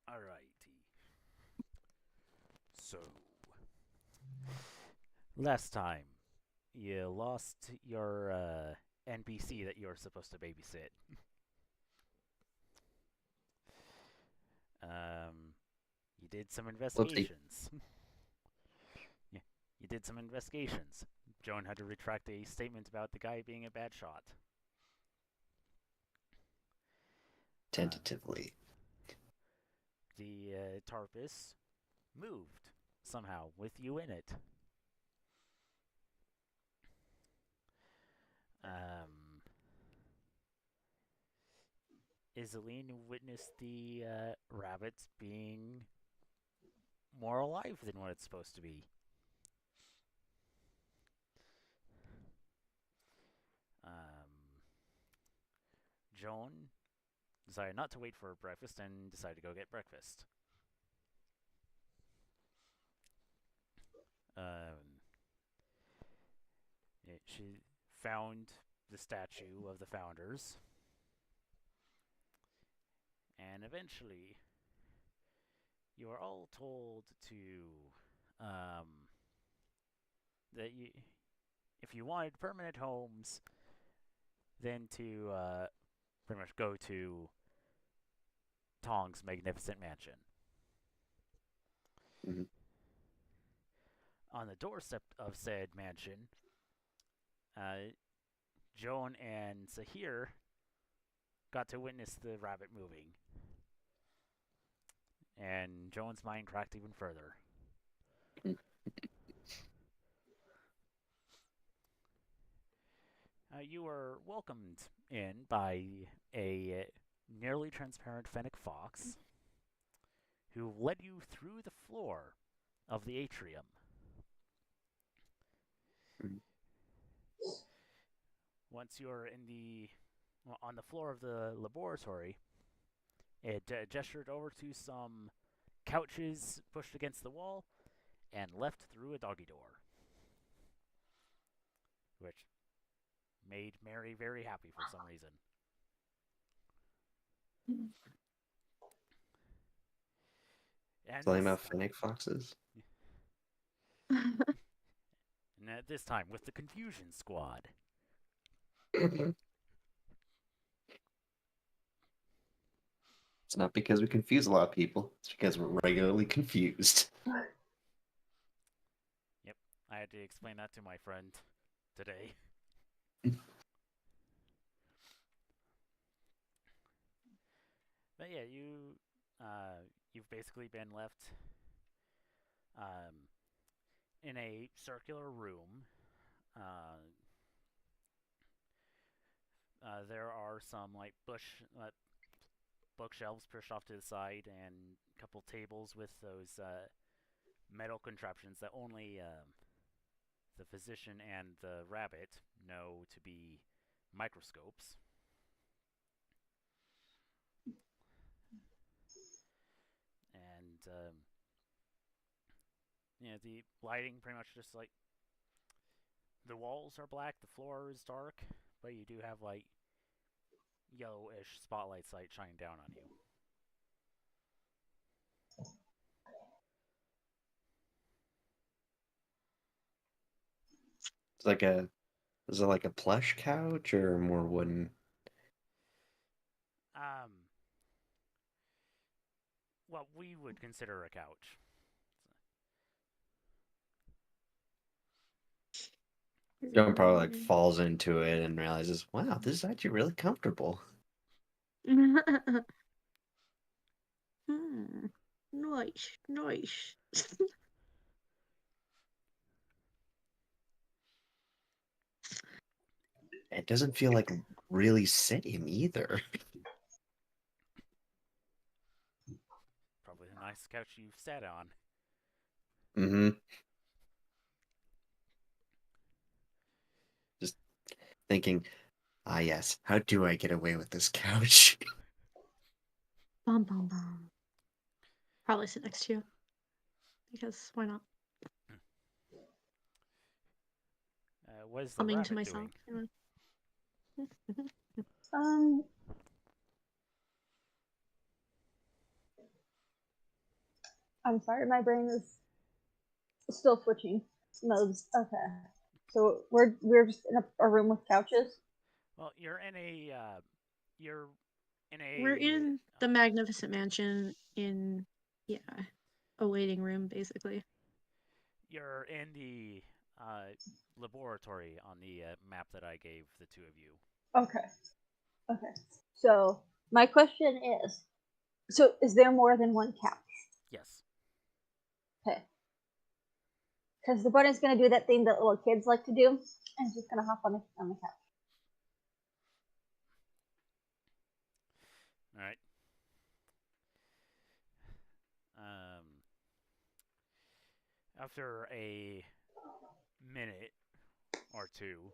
Alrighty. So, last time you lost your NPC that you were supposed to babysit. Um, you did some Whoopsie. investigations. Yeah, you did some investigations. Joan had to retract a statement about the guy being a bad shot. Uh, Tentatively. the Tarpus moved somehow with you in it. Um, Isaline witnessed the rabbits being more alive than what it's supposed to be. Um, Joan decided not to wait for breakfast and decided to go get breakfast. Um, she found the statue of the founders, and eventually, you are all told to um, that you, if you wanted permanent homes, then to pretty much go to Tong's magnificent mansion. Mhm. On the doorstep of said mansion, uh, Joan and Sahir got to witness the rabbit moving, and Joan's mind cracked even further. You were welcomed in by a nearly transparent fennec fox who led you through the floor of the atrium. Once you're in the on the floor of the laboratory, it gestured over to some couches pushed against the wall and left through a doggy door, which made Mary very happy for some reason. And Telling this about fennec foxes? and at this time with the confusion squad. It's not because we confuse a lot of people. It's because we're regularly confused. Yep, I had to explain that to my friend today. But yeah, you've basically been left um, in a circular room. Uh, there are some like bookshelves pushed off to the side and a couple tables with those metal contraptions that only the physician and the rabbit know to be microscopes. And the lighting pretty much just like the walls are black, the floor is dark, but you do have like yellowish spotlights light shining down on you. It's like a is it like a plush couch or more wooden? Um, what we would consider a couch. John probably like falls into it and realizes, wow, this is actually really comfortable. Nice, nice. It doesn't feel like really sitting either. Probably the nicest couch you've sat on. Mm-hmm. Just thinking, ah, yes, how do I get away with this couch? Bum bum bum. Probably sit next to you. Because why not? What is the Humming to rabbit myself. doing? You know? I'm sorry, my brain is still switching modes. Okay. So we're just in a room with couches. Well, you're in a We're in the magnificent mansion in, a waiting room, basically. you're in the laboratory on the map that I gave the two of you. Okay. Okay. So my question is, so is there more than one couch? Yes. Okay. Because the bunny's gonna do that thing that little kids like to do, and she's gonna hop on the couch. All right. After a minute or two,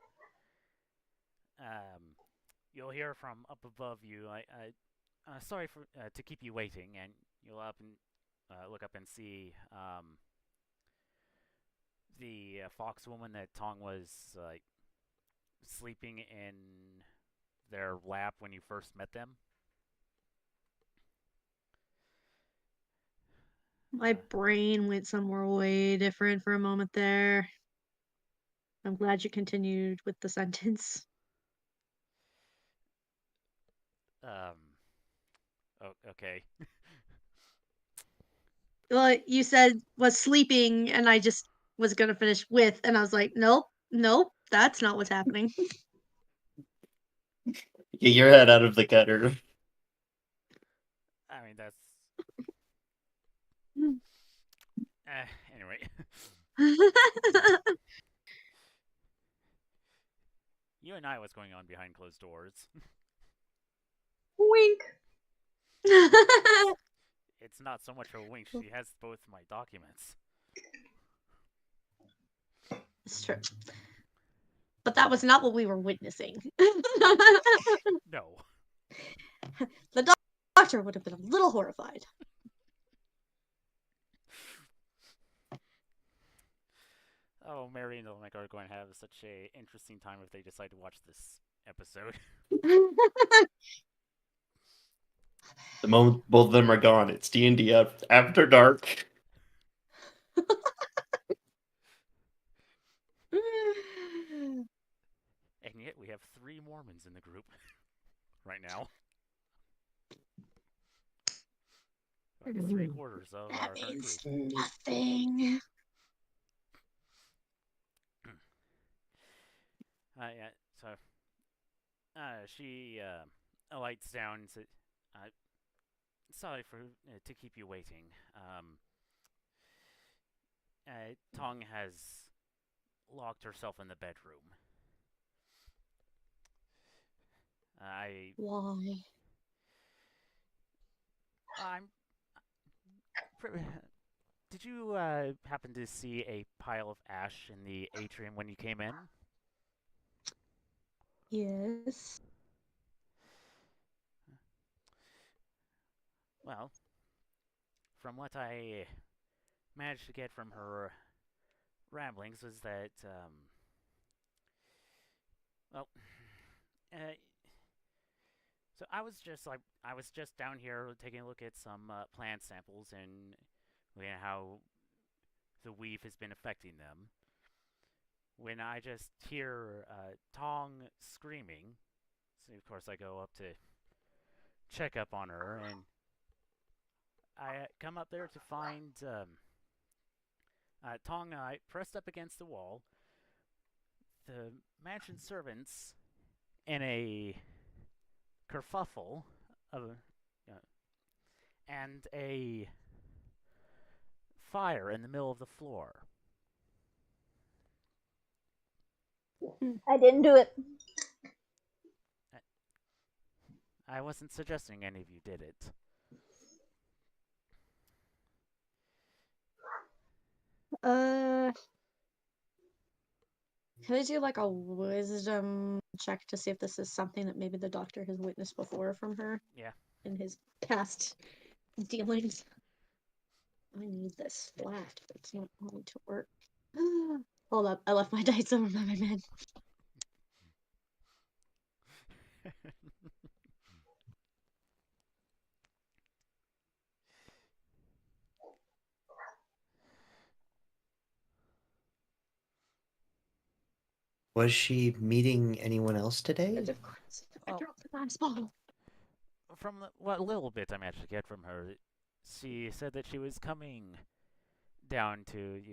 you'll hear from up above you. Sorry for to keep you waiting, and you'll up and look up and see the fox woman that Tong was sleeping in their lap when you first met them. My brain went somewhere way different for a moment there. I'm glad you continued with the sentence. Okay. Well, you said was sleeping, and I just was gonna finish with, and I was like, nope, that's not what's happening. Get your head out of the gutter. I mean, that's. Anyway. You and I, what's going on behind closed doors? Wink. It's not so much a wink. She has both my documents. It's true. But that was not what we were witnessing. No. The doctor would have been a little horrified. Oh, Mary and Mike are going to have such a interesting time if they decide to watch this episode. The moment both of them are gone, it's D&D after dark. And yet we have 3 Mormons in the group right now. About 3/4 of That our current means group. nothing. Yeah, so she alights down and says, sorry for to keep you waiting. Tong has locked herself in the bedroom. Why? I'm. Did you happen to see a pile of ash in the atrium when you came in? Yes. Well, from what I managed to get from her ramblings was that, well, so I was just down here taking a look at some plant samples and how the weave has been affecting them. When I just hear Tong screaming, so of course I go up to check up on her, and I come up there to find Tong pressed up against the wall, the mansion servants in a kerfuffle of, and a fire in the middle of the floor. I didn't do it. I wasn't suggesting any of you did it. Can I do like a wisdom check to see if this is something that maybe the doctor has witnessed before from her? Yeah. In his past dealings. I need this flat, but it's not going to work. Hold up, I left my dice over by my bed. Was she meeting anyone else today? Of course. I Oh. dropped the last bottle. From what little bit I managed to get from her, she said that she was coming down to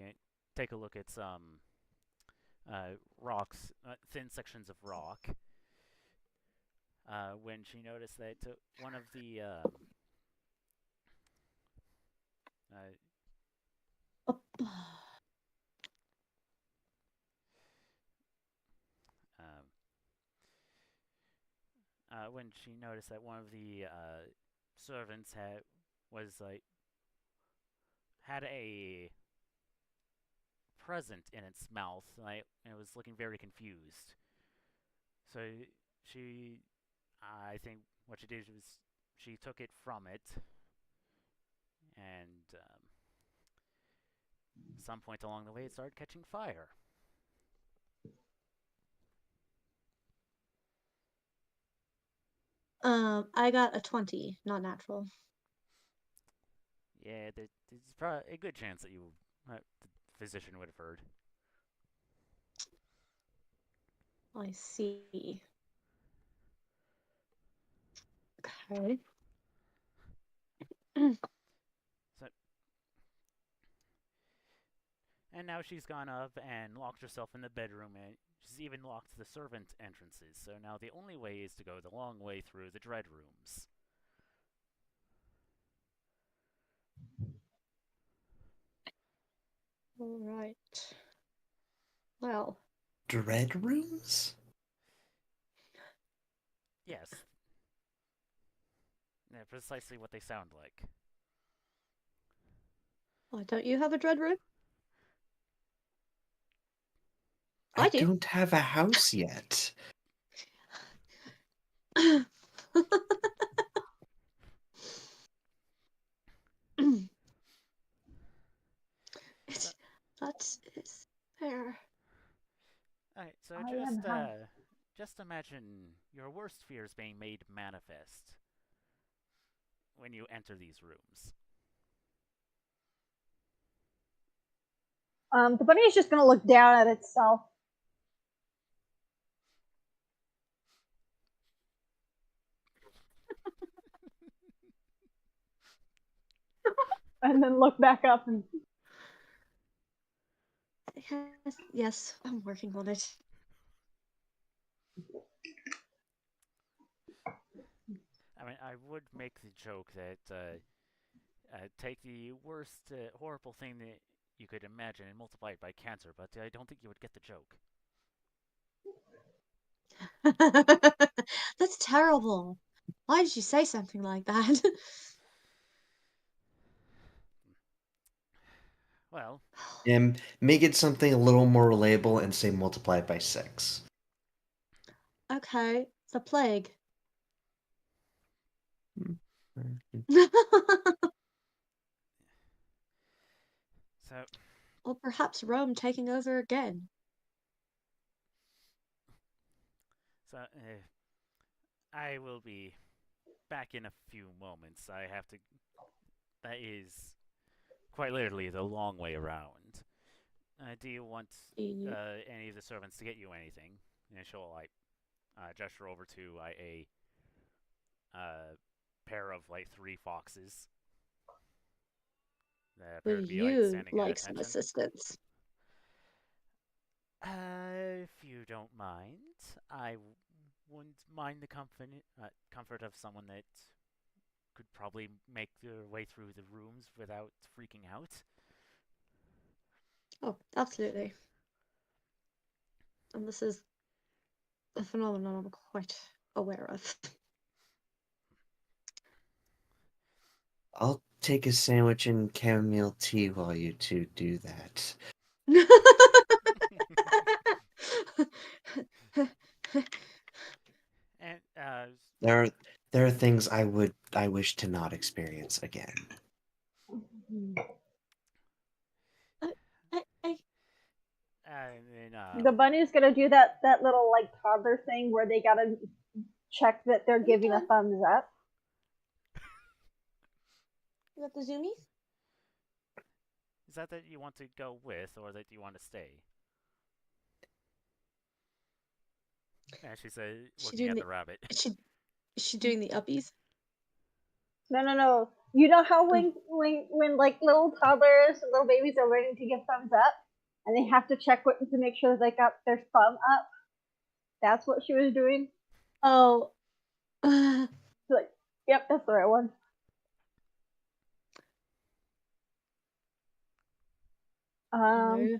take a look at some rocks, thin sections of rock. When she noticed that one of the when she noticed that one of the servants had a present in its mouth, and it was looking very confused. So she, I think, what she did was she took it from it, and some point along the way, it started catching fire. I got a 20, not natural. Yeah, there's probably a good chance that the physician would have heard. I see. Okay. So, and now she's gone up and locked herself in the bedroom, and she's even locked the servant entrances. So now the only way is to go the long way through the dread rooms. All right. Well, Dread rooms? Yes. Yeah, precisely what they sound like. why don't you have a dread room? I do. don't have a house yet. That is fair. Alright, so I am just imagine your worst fears being made manifest when you enter these rooms. The bunny is just gonna look down at itself. And then look back up and Yes, I'm working on it. I mean, I would make the joke that take the worst horrible thing that you could imagine and multiply it by cancer, but I don't think you would get the joke. That's terrible. Why did you say something like that? Well, And make it something a little more relatable and say multiply it by 6. Okay, the plague. so Or perhaps Rome taking over again. I will be back in a few moments. I have to. That is quite literally the long way around. Do you want any of the servants to get you anything? And she'll gesture over to a pair of 3 foxes that appear Would to be you standing like at some attention. assistance? If you don't mind, I wouldn't mind the comfort of someone that could probably make their way through the rooms without freaking out. Oh, absolutely. And this is a phenomenon I'm quite aware of. I'll take a sandwich and chamomile tea while you two do that. And There are things I wish to not experience again. and then, the bunny's gonna do that little toddler thing where they gotta check that they're giving a done. thumbs up. You got the zoomies? Is that you want to go with, or that you want to stay? And she said, looking at the rabbit. Is she doing the uppies? No. You know how when like little toddlers, little babies are learning to give thumbs up, and they have to check to make sure that they got their thumb up. That's what she was doing. Oh. Like, yep, that's the right one. No.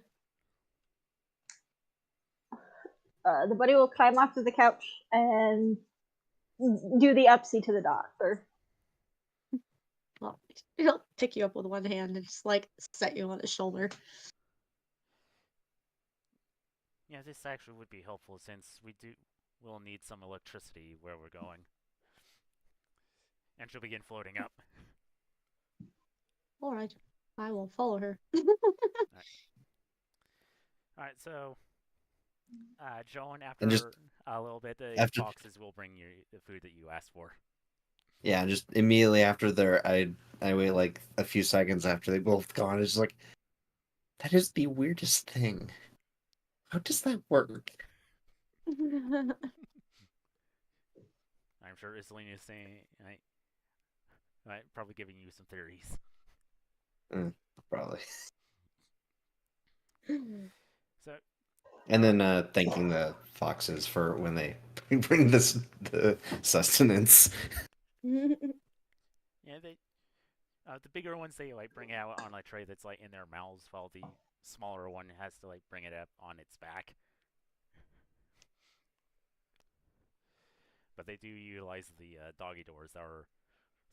The buddy will climb off to the couch and do the upsy to the doctor. Well, he'll pick you up with one hand and just like set you on his shoulder. Yeah, this actually would be helpful since we'll need some electricity where we're going. And she'll begin floating up. Alright, I will follow her. Alright, so Joan, after And just a little bit, the after- foxes will bring you the food that you asked for. Yeah, just immediately after I wait like a few seconds after they both gone. It's just like, that is the weirdest thing. How does that work? I'm sure Iselina is saying, probably giving you some theories. Probably. So, And then thanking the foxes for when they bring the sustenance. yeah, the bigger ones they bring out on a tray that's in their mouths, while the smaller one has to bring it up on its back. But they do utilize the doggy doors that are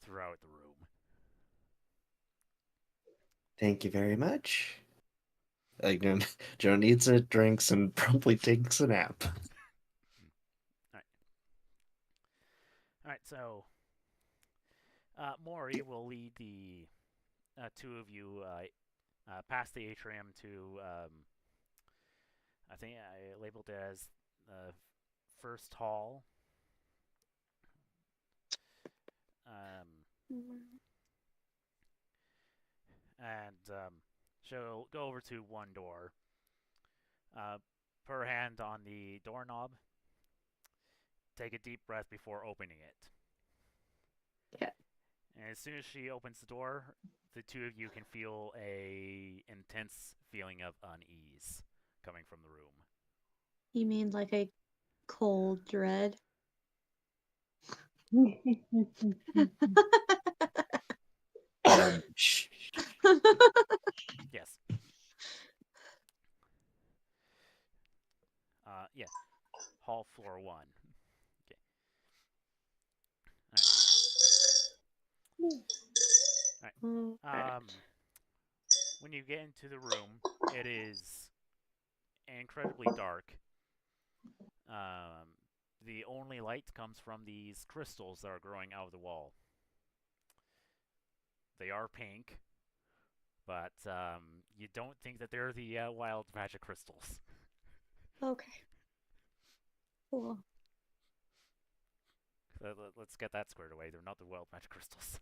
throughout the room. Thank you very much. Joan eats it, drinks, and probably takes a nap. Alright, so Mori will lead the two of you past the atrium to, I think I labeled it as the first hall. And she'll go over to one door, put her hand on the doorknob, take a deep breath before opening it. Yeah. And as soon as she opens the door, the two of you can feel a intense feeling of unease coming from the room. You mean like a cold dread? Yes. Yeah. Hall floor 1. Okay. Alright. When you get into the room, it is incredibly dark. The only light comes from these crystals that are growing out of the wall. They are pink, but you don't think that they're the wild magic crystals. Okay. Cool. Let's get that squared away. They're not the wild magic crystals.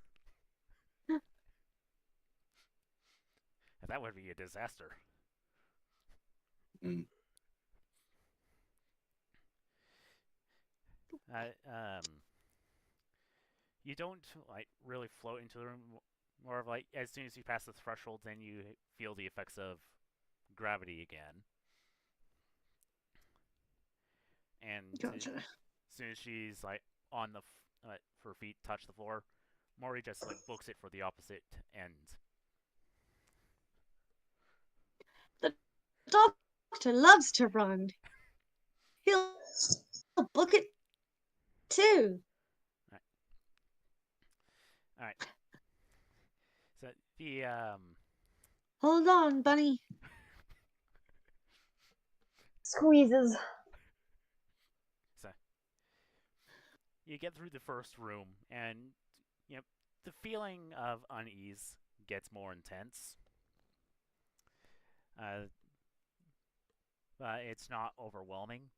That would be a disaster. Mm. You don't really float into the room. More of as soon as you pass the threshold, then you feel the effects of gravity again. And Gotcha. as soon as she's on the her feet touch the floor, Mori just books it for the opposite end. The doctor loves to run. He'll book it too. All right. So the Hold on, bunny. Squeezes. So you get through the first room, and the feeling of unease gets more intense. But it's not overwhelming.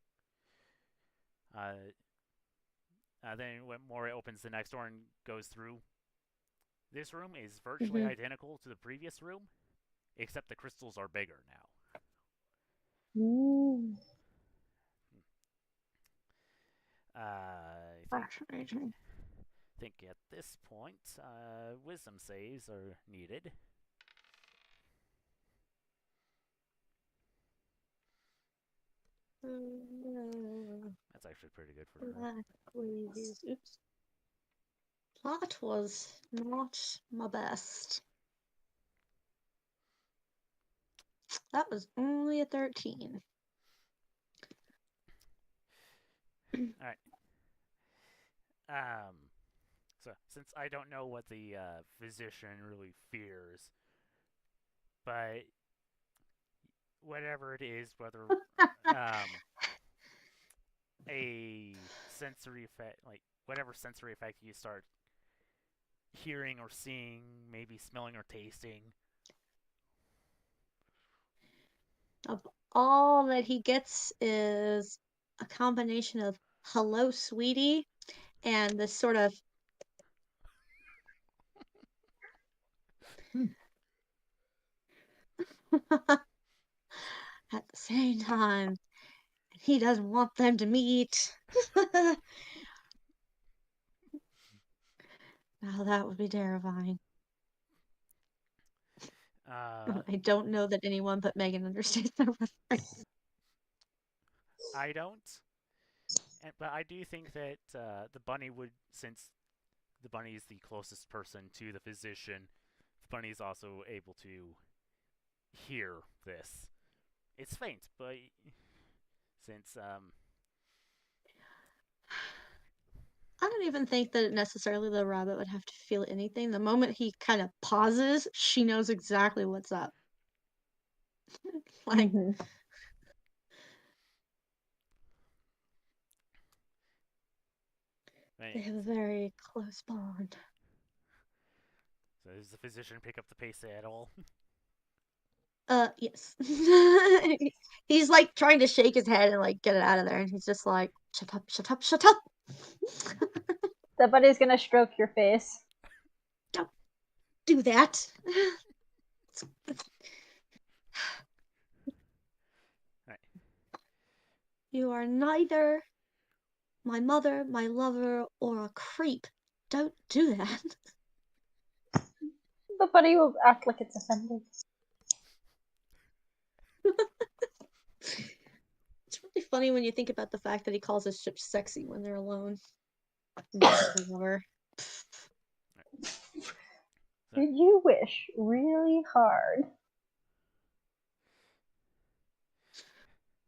Then when Moria opens the next door and goes through, this room is virtually identical to the previous room, except the crystals are bigger now. Ooh. Fascinating. I think at this point, wisdom saves are needed. That's actually pretty good for her. Black ladies. Oops. Plot was not my best. That was only a 13. Alright. So, since I don't know what the physician really fears, but whatever it is, whether a sensory effect, like whatever sensory effect you start hearing or seeing, maybe smelling or tasting. Of all that he gets is a combination of hello, sweetie, and this sort of at the same time. He doesn't want them to meet. Now that would be terrifying. I don't know that anyone but Megan understands that reference. I don't. But I do think that the bunny would, since the bunny is the closest person to the physician, the bunny is also able to hear this. It's faint, but since I don't even think that necessarily the rabbit would have to feel anything. The moment he kind of pauses, she knows exactly what's up. Like, they have a very close bond. So does the physician pick up the pace at all? Yes. He's like trying to shake his head and like get it out of there, and he's just like, shut up, shut up, shut up. The buddy's gonna stroke your face. Don't do that. Right. You are neither my mother, my lover, or a creep. Don't do that. The buddy will act like it's offended. It's really funny when you think about the fact that he calls his ship sexy when they're alone. Lover. Did you wish really hard?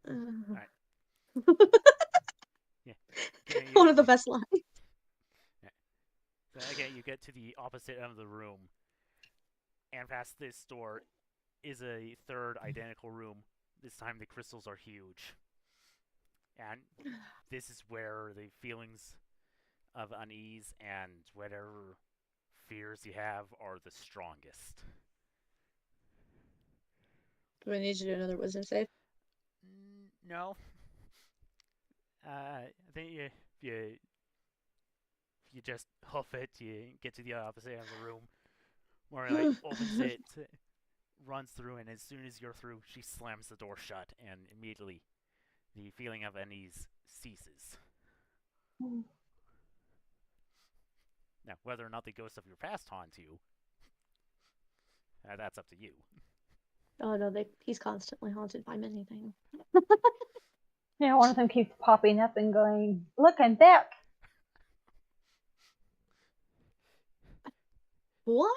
Right. Yeah. One of the best lines. Yeah. So again, you get to the opposite end of the room, and past this door is a third identical room. This time the crystals are huge. And this is where the feelings of unease and whatever fears you have are the strongest. Do I need you to do another wisdom save? No. I think you just hoof it, you get to the opposite end of the room, where like opens it, runs through, and as soon as you're through, she slams the door shut, and immediately the feeling of unease ceases. Now, whether or not the ghost of your past haunt you, that's up to you. Oh no, he's constantly haunted by many things. Yeah, one of them keeps popping up and going, "Look, I'm back." 1,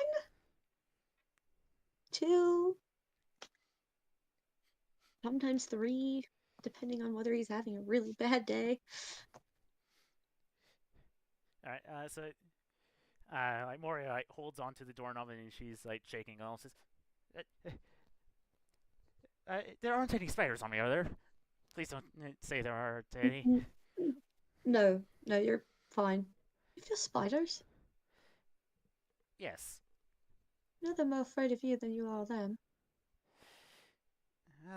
2, sometimes 3, depending on whether he's having a really bad day. Alright, so like Moria like, holds onto the doorknob and she's like shaking and all says, there aren't any spiders on me, are there? Please don't say there aren't any. No, you're fine. You feel spiders? Yes. No, they're more afraid of you than you are them.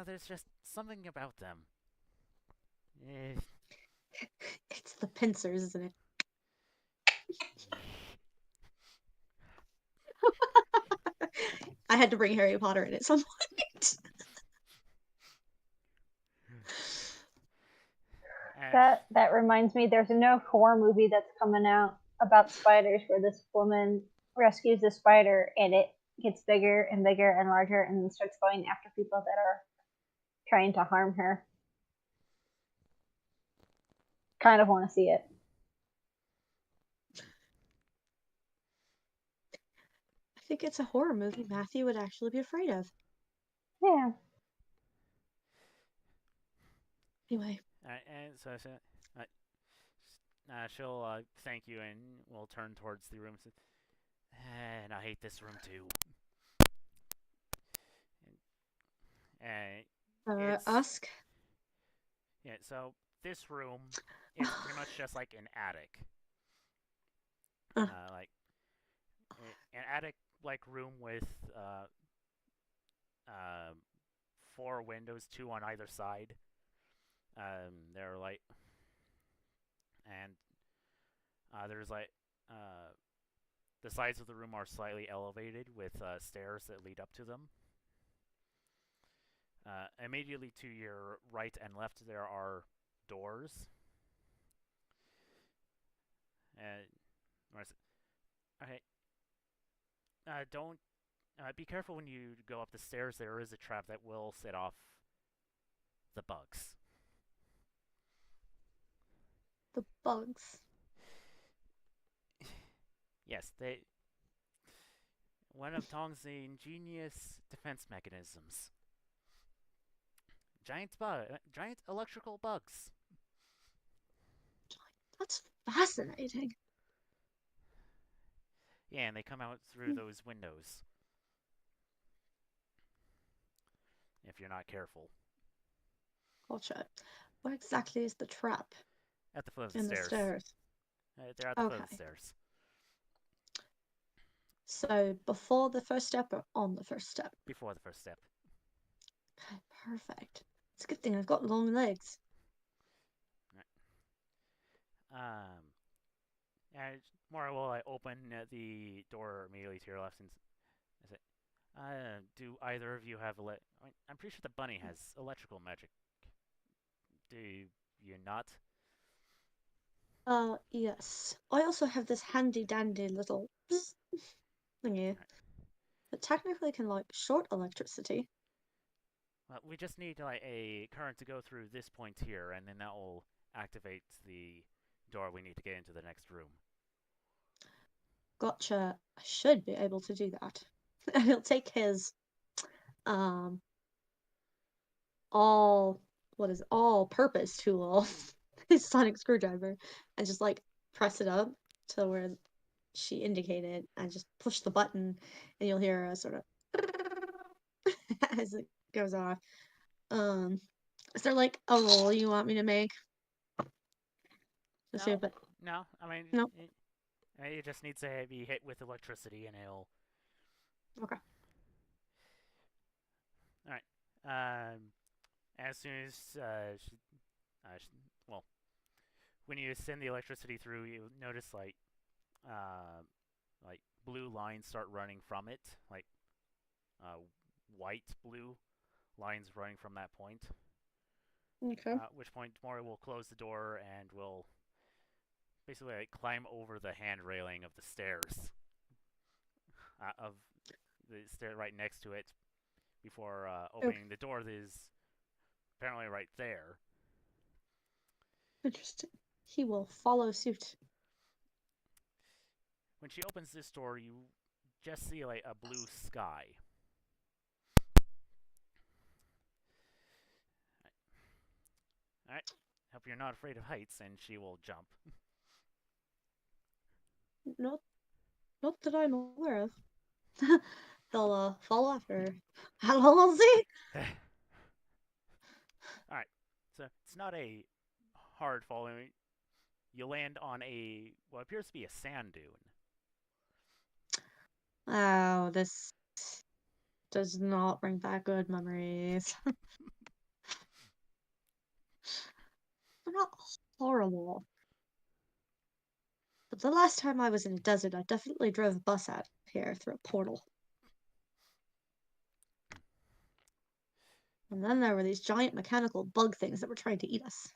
There's just something about them. It's the pincers, isn't it? I had to bring Harry Potter in at some point. And That reminds me, there's a new horror movie that's coming out about spiders where this woman rescues a spider and it gets bigger and bigger and larger and then starts going after people that are trying to harm her. Kind of want to see it. I think it's a horror movie Matthew would actually be afraid of. Yeah. Anyway, and so she'll thank you and will turn towards the room. And I hate this room too. And ask. yeah, so this room is pretty much just like an attic. Like an attic-like room with 4 windows, 2 on either side. They're like, and there's like the sides of the room are slightly elevated with stairs that lead up to them. Immediately to your right and left, there are doors. Okay. Don't be careful when you go up the stairs. There is a trap that will set off the bugs. The bugs. Yes, they. One of Tong's ingenious defense mechanisms. Giant electrical bugs. That's fascinating. Yeah, and they come out through those windows. If you're not careful. Gotcha. Where exactly is the trap? At the foot of the In stairs. the stairs. They're at the foot of the stairs. So before the first step or on the first step? Before the first step. Okay, perfect. It's a good thing I've got long legs. And Mora will open the door immediately to your left and say, do either of you have I'm pretty sure the bunny has electrical magic. Do you not? Yes. I also have this handy dandy little thingy that technically can like short electricity. Well, we just need like a current to go through this point here, and then that will activate the door we need to get into the next room. Gotcha. I should be able to do that. And he'll take his all-purpose tool, his sonic screwdriver, and just like press it up to where she indicated and just push the button and you'll hear a sort of as it goes off. Is there like a roll you want me to make? No, I mean, no. It just needs to be hit with electricity and it'll... Okay. Alright. As soon as well, when you send the electricity through, you notice like blue lines start running from it, like white blue lines running from that point. Okay. At which point Mori will close the door and will basically like climb over the hand railing of the stairs, of the stair right next to it, before opening the door that is apparently right there. Interesting. He will follow suit. When she opens this door, you just see like a blue sky. Alright. Hope you're not afraid of heights, and she will jump. Not that I'm aware of. They'll fall after her. How long will see? Alright. So it's not a hard fall. You land on what appears to be a sand dune. Oh, this does not bring back good memories. They're not horrible, but But the last time I was in a desert, I definitely drove a bus out here through a portal. And then there were these giant mechanical bug things that were trying to eat us.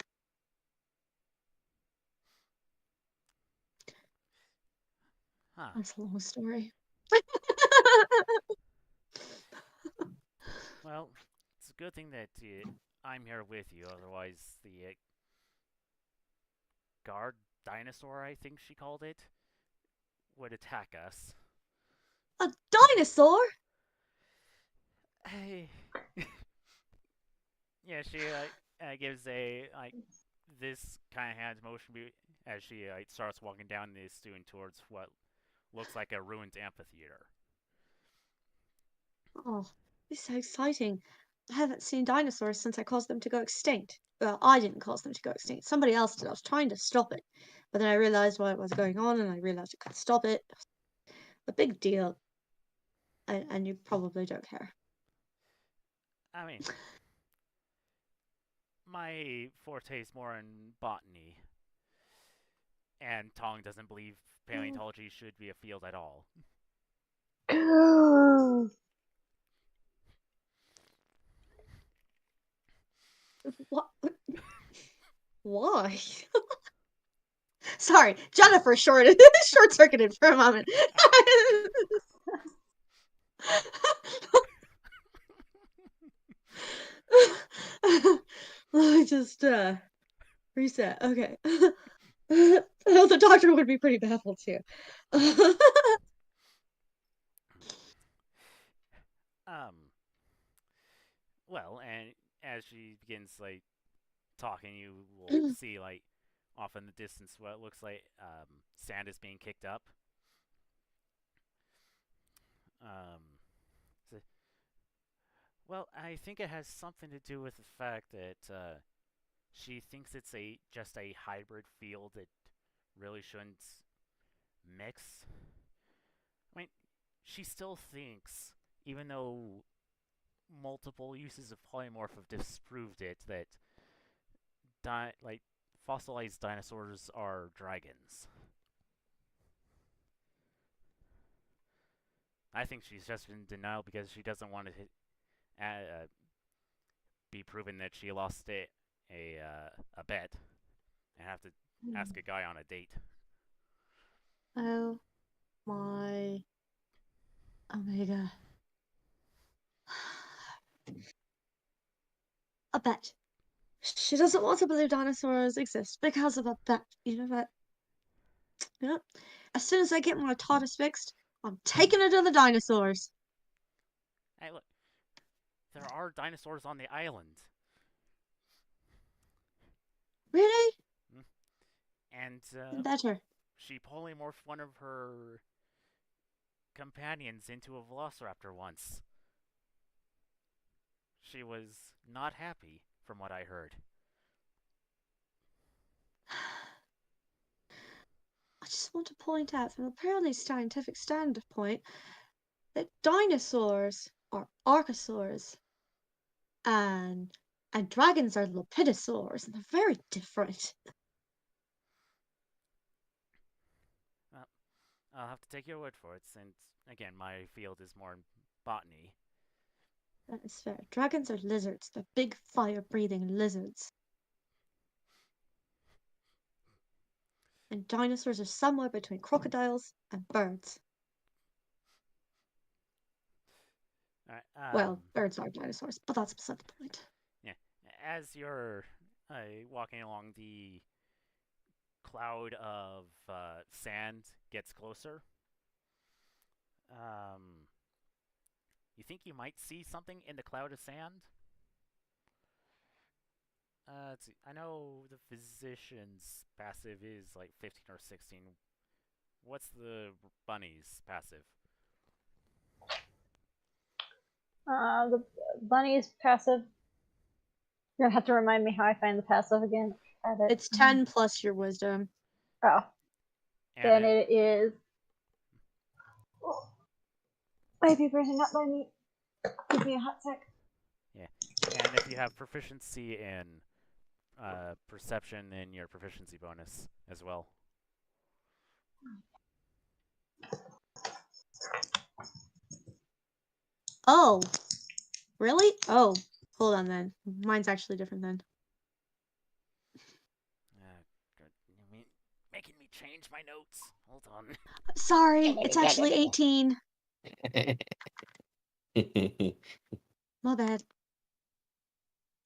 Huh. That's a long story. Well, it's a good thing that I'm here with you. Otherwise, the guard dinosaur, I think she called it, would attack us. A dinosaur? Hey. Yeah, she gives a this kind of hand motion as she starts walking down this dune towards what looks like a ruined amphitheater. Oh, this is so exciting. I haven't seen dinosaurs since I caused them to go extinct. Well, I didn't cause them to go extinct. Somebody else did. I was trying to stop it. But then I realized what was going on and I realized I couldn't stop it. A big deal. And you probably don't care. I mean, my forte is more in botany, and Tong doesn't believe paleontology should be a field at all. What? Why? Sorry, Jennifer short-circuited for a moment. Let me just reset. Okay. The doctor would be pretty baffled too. Well, and as she begins talking, you will see off in the distance what looks like sand is being kicked up. So, well, I think it has something to do with the fact that she thinks it's just a hybrid field that really shouldn't mix. I mean, she still thinks, even though multiple uses of polymorph have disproved it, that fossilized dinosaurs are dragons. I think she's just in denial because she doesn't want to be proven that she lost a bet and have to ask a guy on a date. Oh my Omega. A bet. She doesn't want to believe dinosaurs exist because of a bet. You know what? You know, as soon as I get my TARDIS fixed, I'm taking her to the dinosaurs. Hey, look, there are dinosaurs on the island. Really? And Better. she polymorphed one of her companions into a velociraptor once. She was not happy, from what I heard. I just want to point out, from a purely scientific standpoint, that dinosaurs are archosaurs, and dragons are lepidosaurs, and they're very different. Well, I'll have to take your word for it, since, again, my field is more in botany. That is fair. Dragons are lizards. They're big, fire-breathing lizards. And dinosaurs are somewhere between crocodiles and birds. Well, birds are dinosaurs, but that's beside the point. Yeah. As you're walking along, the cloud of sand gets closer. You think you might see something in the cloud of sand? Let's see. I know the physician's passive is like 15 or 16. What's the bunny's passive? The bunny's passive. You're gonna have to remind me how I find the passive again. It's 10 plus your wisdom. Oh. And then it is. Oh. My papers are not by me. Give me a hot sec. Yeah. And if you have proficiency in perception in your proficiency bonus as well. Oh, really? Oh, hold on then. Mine's actually different then. Good. You mean making me change my notes? Hold on. Sorry, it's actually 18. My bad.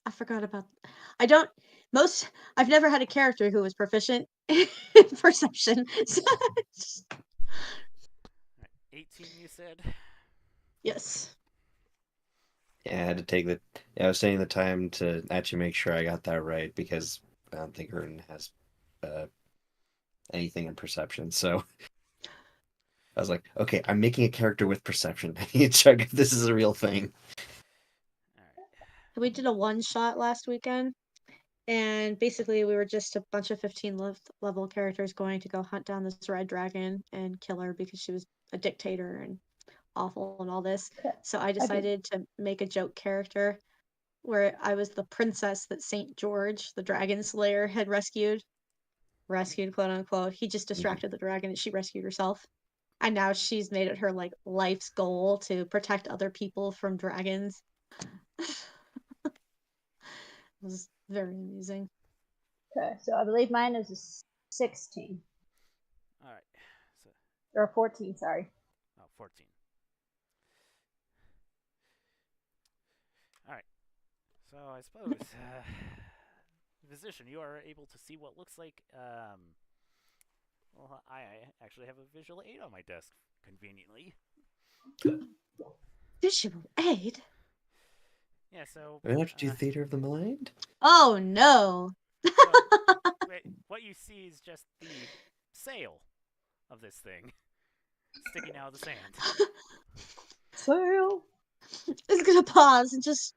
I forgot about. I don't. I've never had a character who was proficient in perception. So, 18, you said? yes. Yeah, I had to take the. Yeah, I was taking the time to actually make sure I got that right because I don't think Erden has uh, anything in perception. So I was like, okay, I'm making a character with perception. I need to check if this is a real thing. Alright. We did a one shot last weekend, and basically we were just a bunch of 15 level characters going to go hunt down this red dragon and kill her because she was a dictator and awful and all this. So I decided to make a joke character where I was the princess that St. George, the dragon slayer, had rescued, quote unquote. He just distracted the dragon and she rescued herself. And now she's made it her like life's goal to protect other people from dragons. It was very amusing. Okay, so I believe mine is a 16 Alright. So, or 14. Sorry. 14. Alright. So I suppose, physician, you are able to see what looks like, well, I actually have a visual aid on my desk, conveniently. Visual aid? Yeah, so... Do I have to do Theater of the Mind? Oh no! So, what you see is just the sail of this thing sticking out of the sand. Sail. It's gonna pause and just.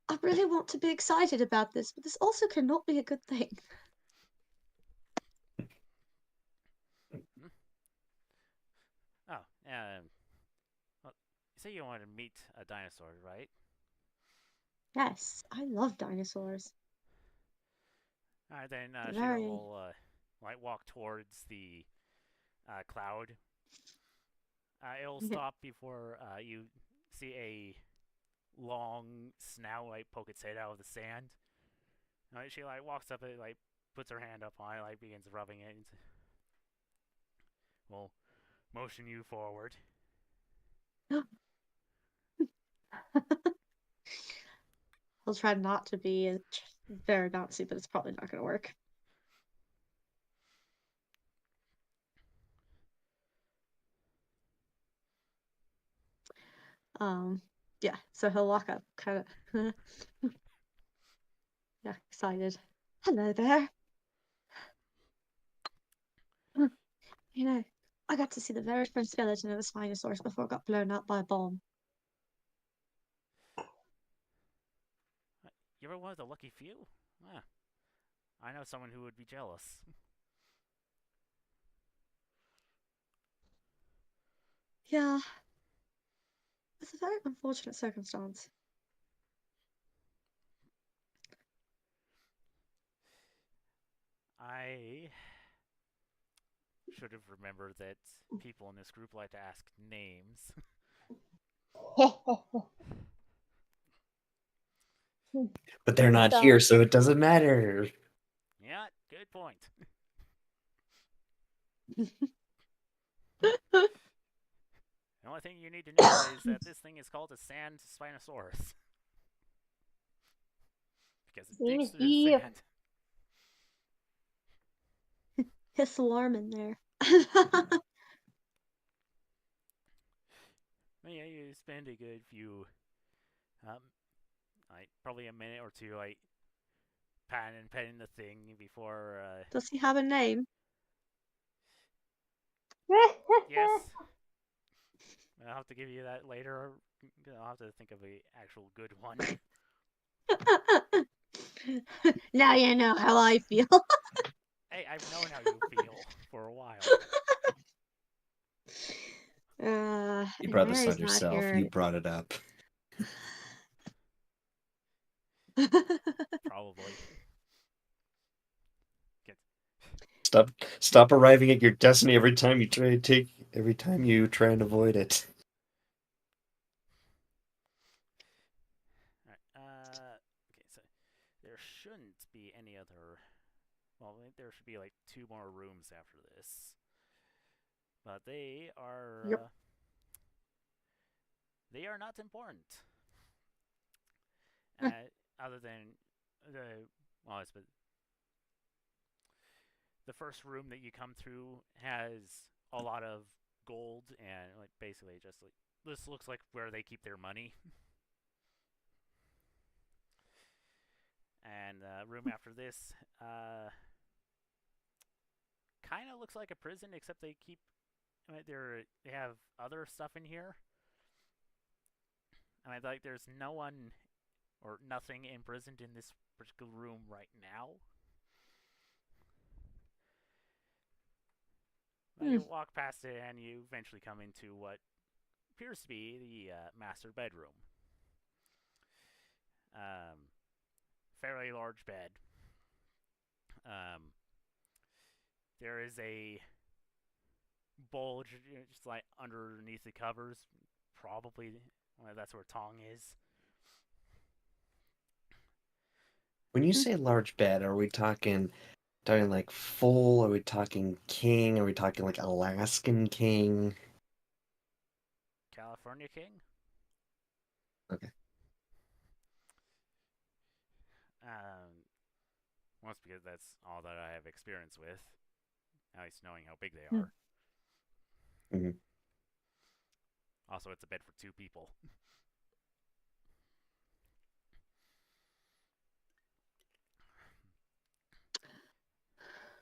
I really want to be excited about this, but this also cannot be a good thing. Oh, well, you say you want to meet a dinosaur, right? Yes, I love dinosaurs. Alright, then They're Sheila very. will walk towards the cloud. It'll stop before you see a long snout poke its head out of the sand. She walks up, it puts her hand up on it, begins rubbing it. And will motion you forward. I'll try not to be very bouncy, but it's probably not going to work. Yeah, so he'll walk up, kind of, yeah, excited. Hello there. You know, I got to see the very first skeleton of a Spinosaurus before it got blown up by a bomb. You ever one of the lucky few? Ah, I know someone who would be jealous. Yeah, it's a very unfortunate circumstance. I should have remembered that people in this group like to ask names. But they're not here, so it doesn't matter. Yeah, good point. The only thing you need to know is that this thing is called a sand Spinosaurus. Because it digs through the sand. Hiss alarm in there. Yeah, you spend a good few, probably a minute or two, petting the thing before. Does he have a name? Yes. I'll have to give you that later. I'll have to think of a actual good one. Now you know how I feel. Hey, I've known how you feel for a while. You brought this Mary's on yourself. here. You brought it up. Probably. Stop arriving at your destiny every time you try and avoid it. should be like 2 more rooms after this, but they are Yep. they are not important. Other than the well, it's the first room that you come through has a lot of gold and like basically just like this looks like where they keep their money. And room after this kind of looks like a prison, except they keep they have other stuff in here. And I like there's no one or nothing imprisoned in this particular room right now. But you walk past it and you eventually come into what appears to be the master bedroom. Fairly large bed. There is a bulge just like underneath the covers. Probably that's where Tong is. When you say large bed, are we talking like full? Are we talking king? Are we talking like Alaskan king? California King. Okay. Mostly because that's all that I have experience with, at least knowing how big they are. Mm-hmm. Also, it's a bed for 2 people.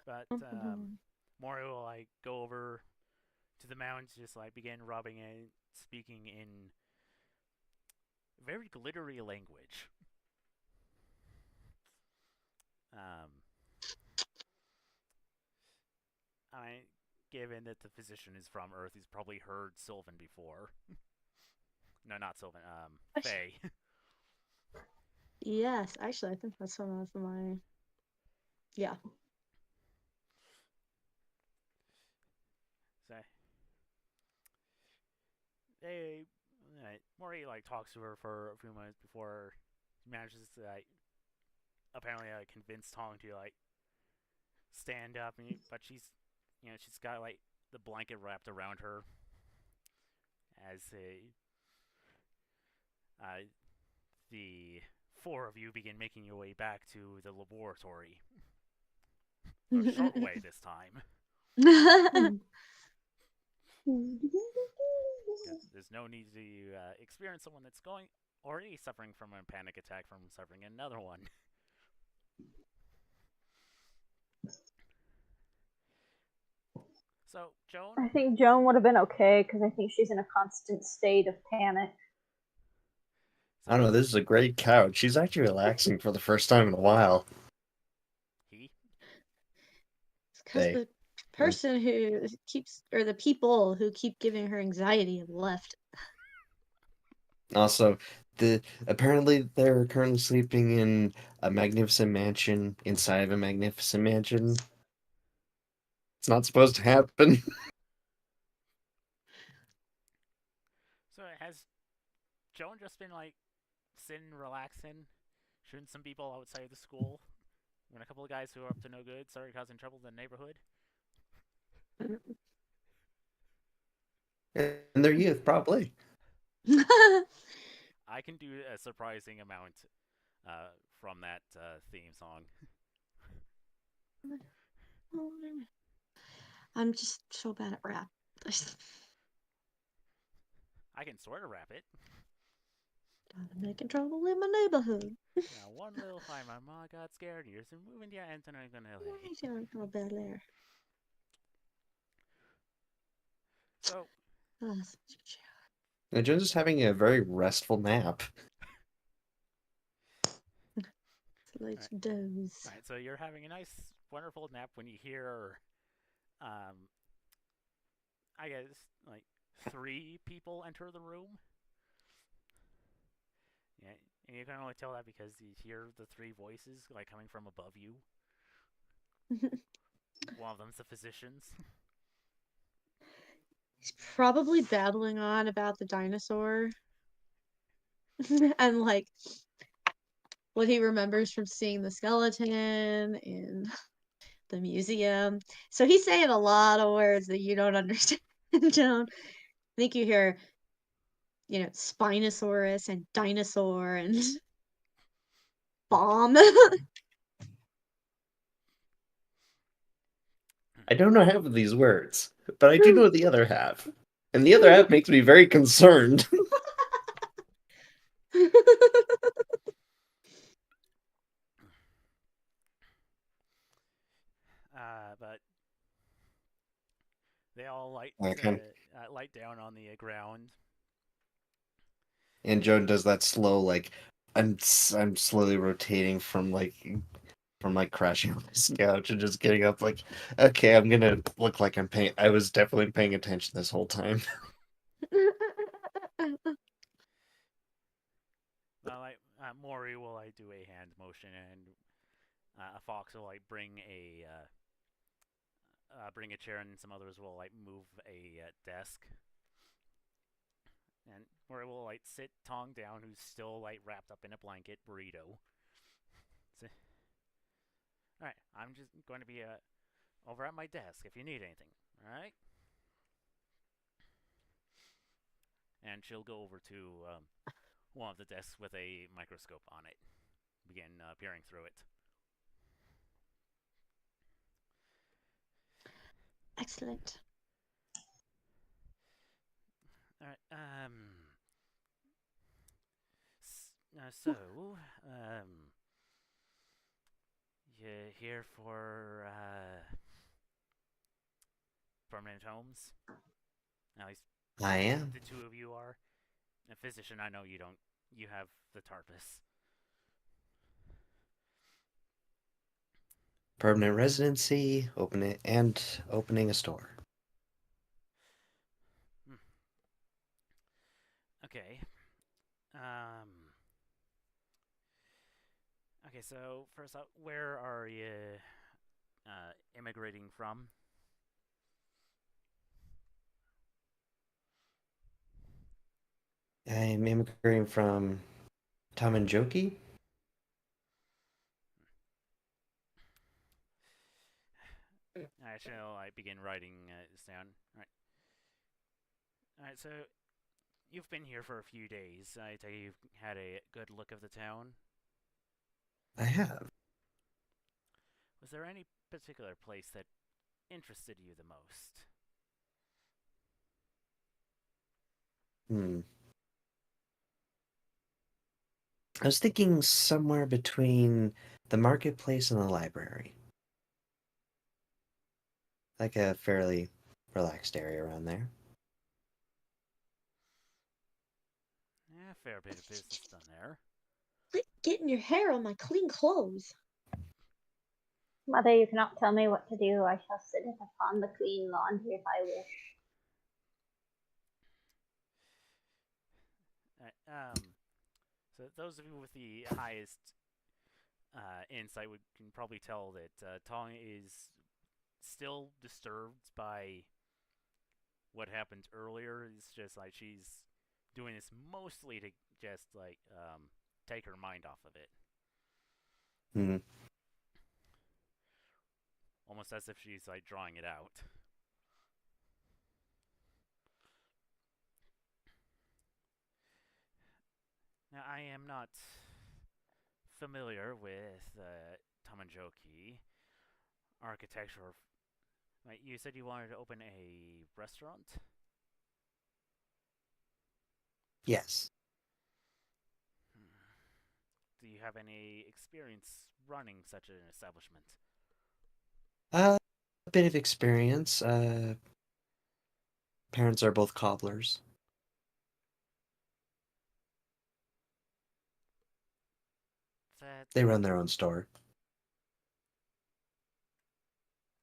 But Mori will like go over to the mounds, just like begin rubbing it, speaking in very glittery language. Given that the physician is from Earth, he's probably heard Sylvan before. No, not Sylvan. Faye. Yes, actually, I think that's one of my. Yeah. So Mori like talks to her for a few minutes before he manages to apparently convince Tong to like stand up, but she's she's got like the blanket wrapped around her as the 4 of you begin making your way back to the laboratory. The short way this time. There's no need to experience someone that's already suffering from a panic attack from suffering another one. So, Joan? I think Joan would have been okay because I think she's in a constant state of panic. I don't know. This is a great couch. She's actually relaxing for the first time in a while. He? It's because They. the person who keeps, or the people who keep giving her anxiety have left. Also, apparently they're currently sleeping in a magnificent mansion inside of a magnificent mansion. It's not supposed to happen. So has Joan just been like sitting, relaxing, shooting some people outside the school when a couple of guys who are up to no good started causing trouble in the neighborhood? In their youth, probably. I can do a surprising amount from that theme song. I'm just so bad at rap. I can sort of rap it. Gotta making trouble in my neighborhood. Yeah, one little time my mom got scared. Years and moving to Anton and LA. So, And Jones is having a very restful nap. Let's doze. Right, so you're having a nice, wonderful nap when you hear, I guess, like 3 people enter the room. Yeah, and you can only tell that because you hear the 3 voices like coming from above you. One of them's the physician's. He's probably babbling on about the dinosaur and like what he remembers from seeing the skeleton and the museum. So he's saying a lot of words that you don't understand. Joan. I think you hear, Spinosaurus and dinosaur and bomb. I don't know half of these words, but I do know the other half. And the other half makes me very concerned. But they all Okay. light down on the ground. And Joan does that slow, like, I'm slowly rotating from crashing on this couch and just getting up, like, okay, I'm gonna look like I'm paying. I was definitely paying attention this whole time. Maury will do a hand motion, and Fox will bring a chair, and some others will move a desk, and Maury will sit Tong down, who's still wrapped up in a blanket burrito. So, all right, I'm just going to be over at my desk if you need anything. All right. And she'll go over to one of the desks with a microscope on it, begin peering through it. Excellent. All right. So, you here for permanent homes? At least I am. the two of you are. A physician, I know you don't. You have the TARPus. Permanent residency, opening a store. Okay. Okay, so first up, where are you immigrating from? I'm immigrating from Tamanjoki. I shall begin writing this down. Alright, so you've been here for a few days. I take it you've had a good look of the town. I have. Was there any particular place that interested you the most? I was thinking somewhere between the marketplace and the library. Like a fairly relaxed area around there. Yeah, a fair bit of business done there. Quit getting your hair on my clean clothes. Mother, you cannot tell me what to do. I shall sit upon the clean laundry if I wish. So those of you with the highest insight can probably tell that Tong is still disturbed by what happened earlier. It's just she's doing this mostly to just take her mind off of it. Almost as if she's drawing it out. Now, I am not familiar with Tamanjoki architecture. You said you wanted to open a restaurant? Yes. Do you have any experience running such an establishment? A bit of experience. Parents are both cobblers. They run their own store.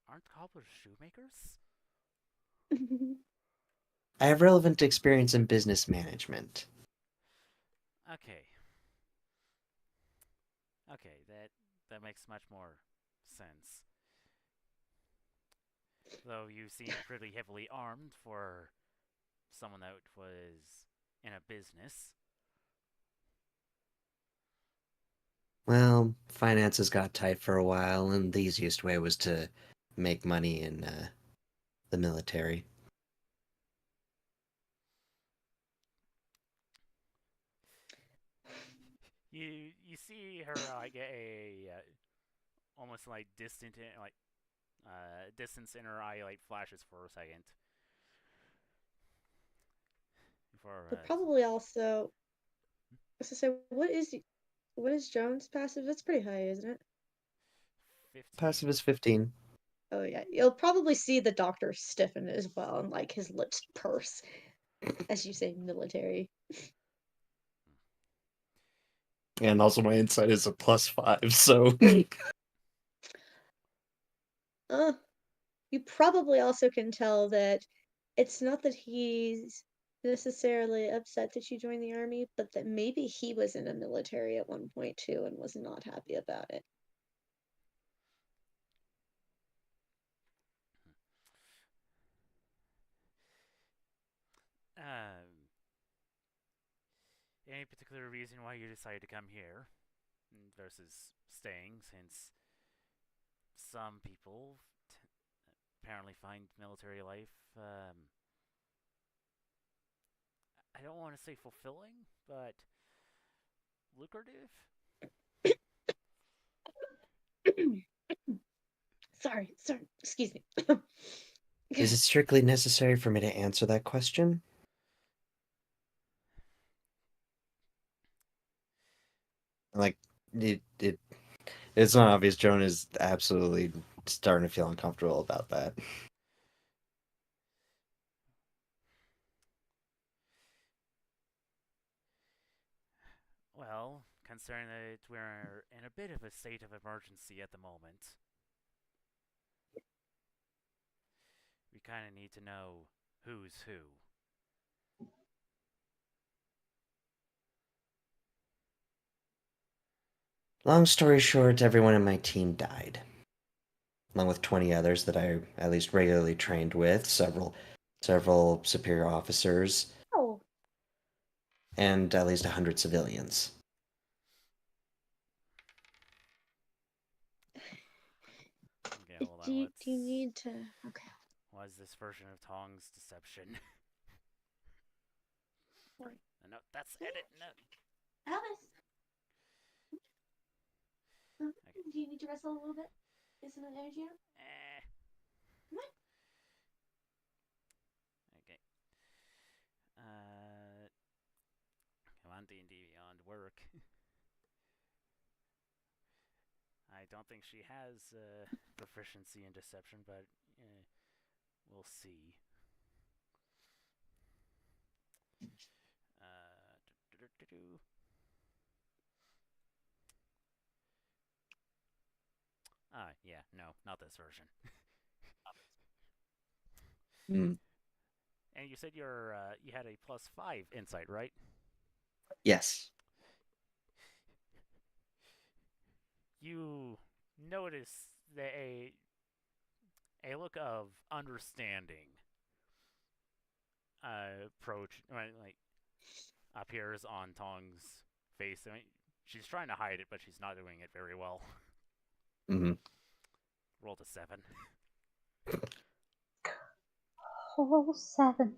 Aren't cobblers shoemakers? I have relevant experience in business management. Okay. Okay, that makes much more sense. Though you seem pretty heavily armed for someone that was in a business. Well, finances got tight for a while, and the easiest way was to make money in the military. You see her get a almost like distant like distance in her eye like flashes for a second before But probably also, I was to say, what is Jones' passive? That's pretty high, isn't it? 15. Passive is 15. Oh yeah, you'll probably see the doctor stiffen as well, and like his lips purse as you say military. And also my insight is a +5, so Uh, you probably also can tell that it's not that he's necessarily upset that you joined the army, but that maybe he was in the military at one point too and was not happy about it. Any particular reason why you decided to come here versus staying, since some people apparently find military life, I don't want to say fulfilling, but lucrative? Sorry, excuse me. is it strictly necessary for me to answer that question? Like, it's not obvious. Joan is absolutely starting to feel uncomfortable about that. Well, considering that we're in a bit of a state of emergency at the moment, we kind of need to know who's who. Long story short, everyone in my team died, along with 20 others that I at least regularly trained with, several superior officers, Oh, and at least 100 civilians. Okay, hold on. do you need to? Okay. What is this version of Tong's deception? Sorry. No, that's edit. No. Alice, Okay. do you need to wrestle a little bit? Is some energy out? Eh. Come on. Okay. Come on, D&D Beyond work. I don't think she has proficiency in deception, but we'll see. Do-do-do-do. Yeah, no, not this version. Hmm. And you said you had a +5 insight, right? Yes. You notice that a look of understanding approach like appears on Tong's face. I mean, she's trying to hide it, but she's not doing it very well. Hmm. Rolled a 7. Whole 7.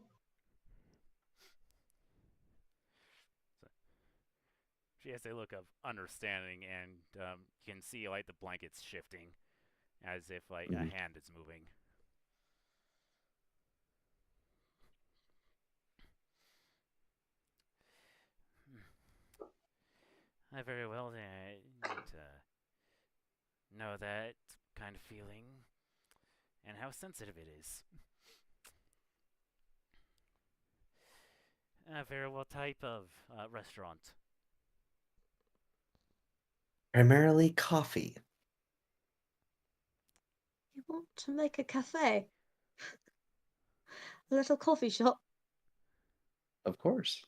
So she has a look of understanding, and you can see like the blankets shifting, as if like a hand is moving. I very well need to know that kind of feeling and how sensitive it is. Very well type of restaurant. Primarily coffee. You want to make a cafe? A little coffee shop? Of course.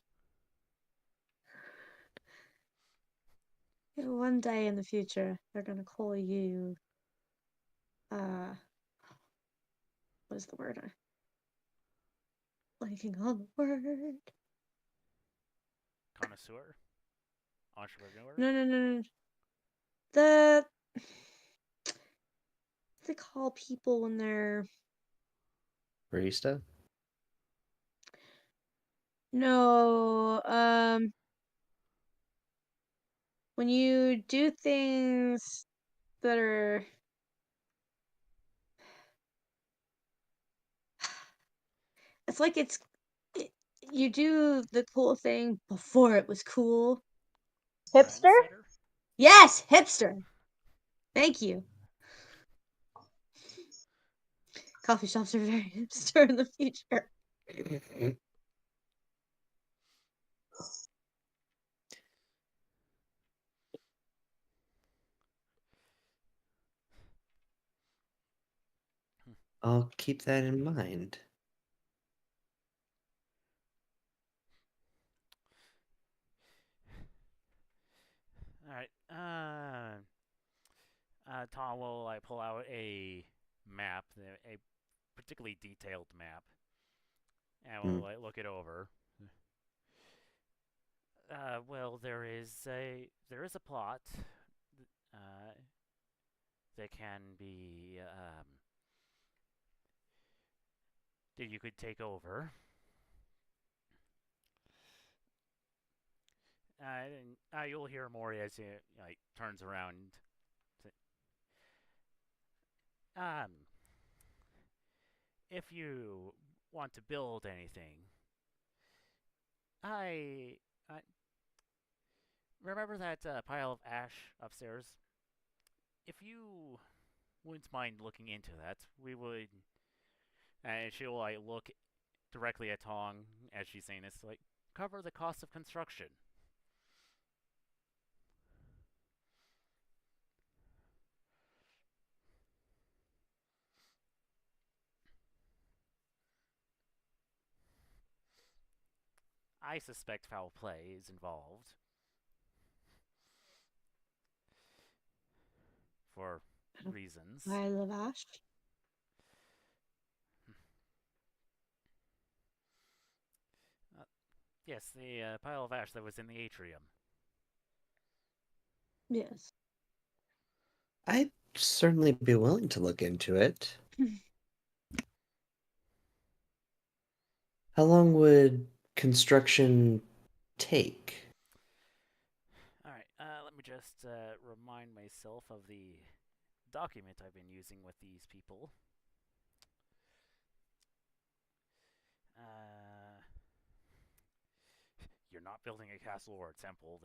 You know, one day in the future, they're gonna call you. What is the word? Blanking on the word. Connoisseur? Entrepreneur? No. The what do they call people when they're Barista? no, when you do things that are it's like it, you do the cool thing before it was cool. Hipster? Trendsetter? Yes, hipster. Thank you. Coffee shops are very hipster in the future. I'll keep that in mind. All right. Tom will pull out a map, a particularly detailed map, and Hmm. will look it over. Well, there is a plot uh, that can be that you could take over. You'll hear more as it turns around. Um, if you want to build anything, I remember that pile of ash upstairs. If you wouldn't mind looking into that, we would. And she'll look directly at Tong as she's saying this, cover the cost of construction. I suspect foul play is involved for reasons. I love Ash. Yes, the pile of ash that was in the atrium. Yes. I'd certainly be willing to look into it. How long would construction take? Alright, let me just remind myself of the document I've been using with these people. You're not building a castle or a temple,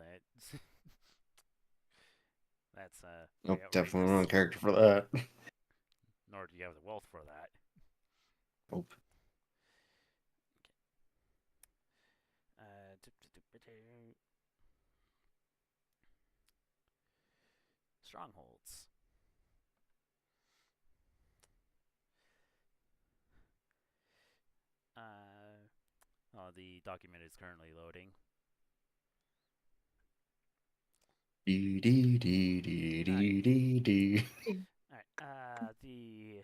that's Oh, way definitely outrageous. wrong character for that. Nor do you have the wealth for that. Nope. Strongholds. The document is currently loading. Dee dee dee dee dee dee dee. Alright,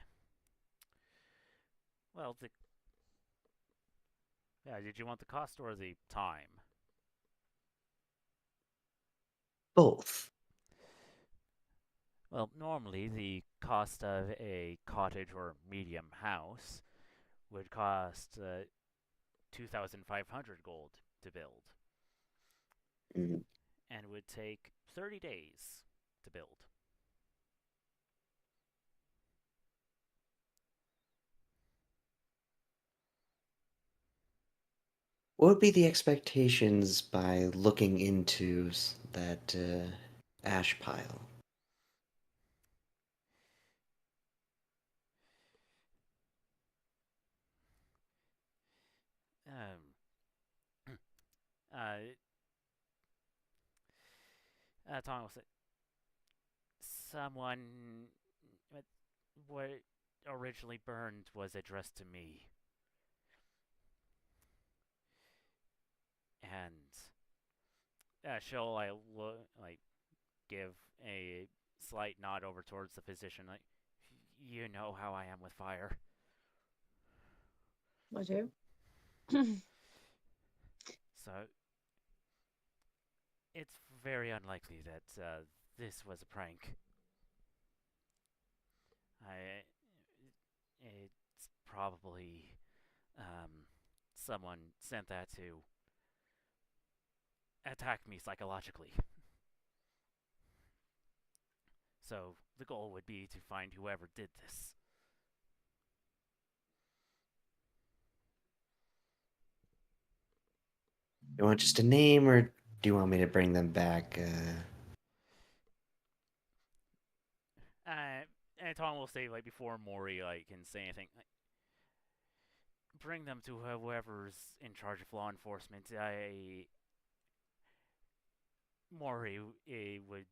well, yeah, did you want the cost or the time? Both. Well, normally the cost of a cottage or medium house would cost 2,500 gold to build, Mm. and would take 30 days to build. What would be the expectations by looking into that ash pile? Uh, Tom will say, someone, what originally burned was addressed to me, and she'll give a slight nod over towards the physician, you know how I am with fire. I do. So it's very unlikely that this was a prank. It's probably someone sent that to attack me psychologically. So the goal would be to find whoever did this. You want just a name, or do you want me to bring them back? And Tom will say, like, before Mori can say anything, bring them to whoever's in charge of law enforcement. Mori would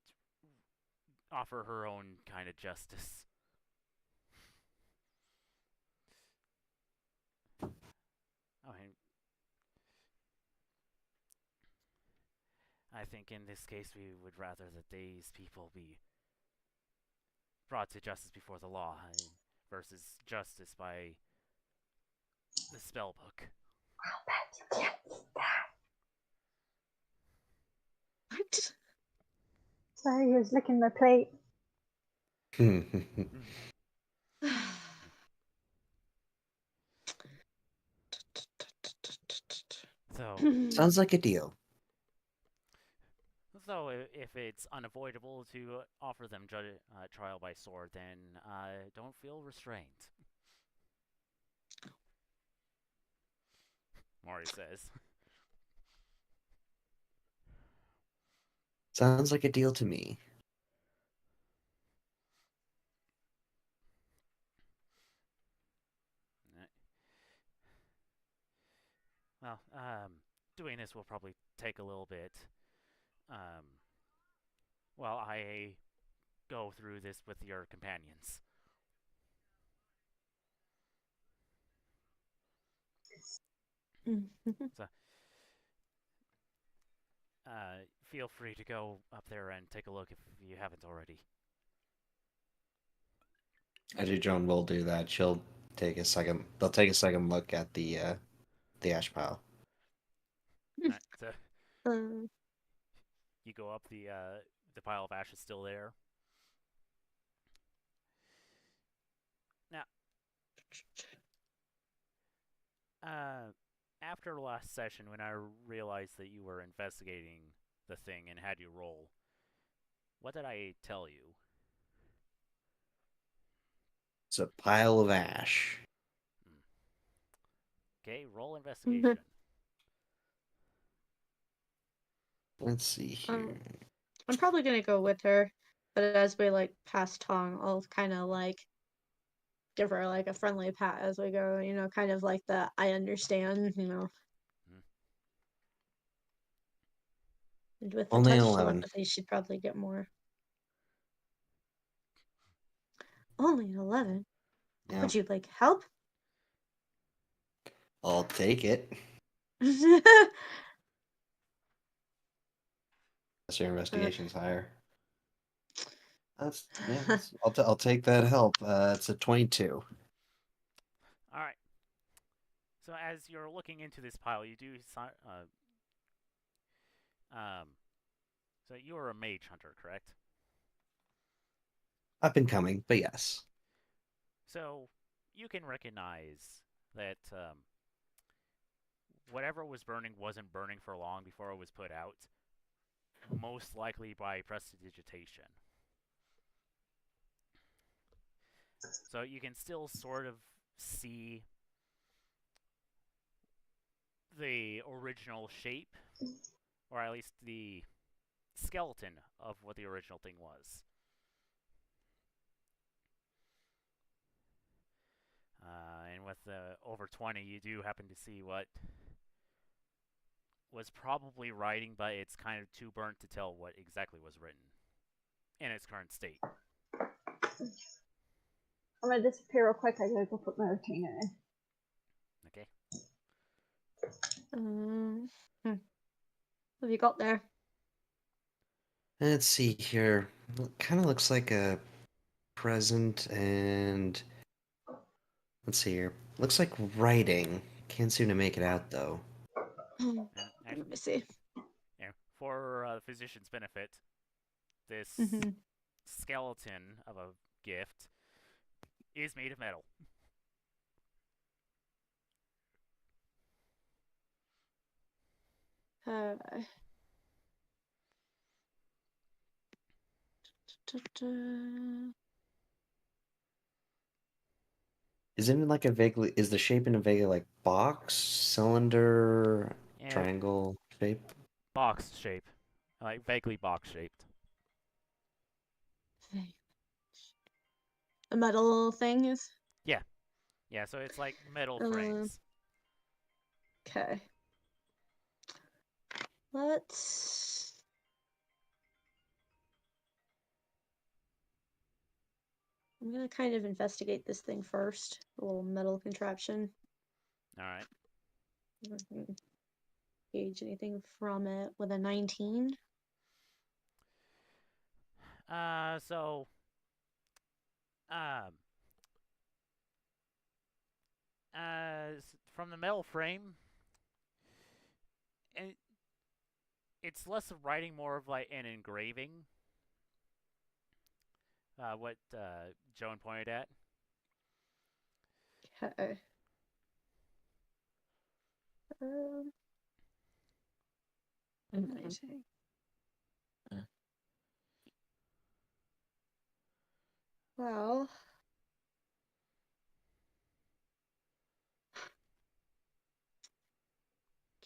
offer her own kind of justice. I think in this case we would rather that these people be brought to justice before the law versus justice by the spell book. I'll bet you can't eat that. What? Sorry, I was licking my plate. Sounds like a deal. So if it's unavoidable to offer them trial by sword, then don't feel restrained. Mori says. Sounds like a deal to me. Well, doing this will probably take a little bit. While I go through this with your companions. So, feel free to go up there and take a look if you haven't already. Actually, Joan will do that. She'll take a second. They'll take a second look at the ash pile. Right, so Uh, you go up, the pile of ash is still there. Now, after last session, when I realized that you were investigating the thing and had you roll, what did I tell you? It's a pile of ash. Okay, roll investigation. Let's see here. I'm probably gonna go with her, but as we pass Tong, I'll kind of give her a friendly pat as we go. Kind of like the I understand. And with the Only an touch 11. telepathy, she'd probably get more. Only an 11. Yeah. Would you like help? I'll take it. That's your investigation's higher. I'll take that help. It's a 22. All right. So as you're looking into this pile, you do so you are a mage hunter, correct? Up and coming, but yes. So you can recognize that whatever was burning wasn't burning for long before it was put out, most likely by prestidigitation. So you can still sort of see the original shape, or at least the skeleton of what the original thing was. And with the over 20, you do happen to see what was probably writing, but it's kind of too burnt to tell what exactly was written in its current state. I'm gonna disappear real quick. I gotta go put my retainer in. Okay. What have you got there? Let's see here. It kind of looks like a present, and let's see here. Looks like writing. Can't seem to make it out though. Let me see. Yeah, for the physician's benefit, this Mm-hmm. skeleton of a gift is made of metal. Uh, Is it in like a vaguely? Is the shape in a vaguely like box, cylinder, Yeah, triangle shape? box shape, like vaguely box shaped. a metal thing is. Yeah, yeah. So it's like metal Um. frames. Okay. Let's. I'm gonna kind of investigate this thing first. The little metal contraption. All right. Gauge anything from it with a 19. So um, from the metal frame, and it's less of writing, more of like an engraving. What Joan pointed at. Okay. Amazing. Well,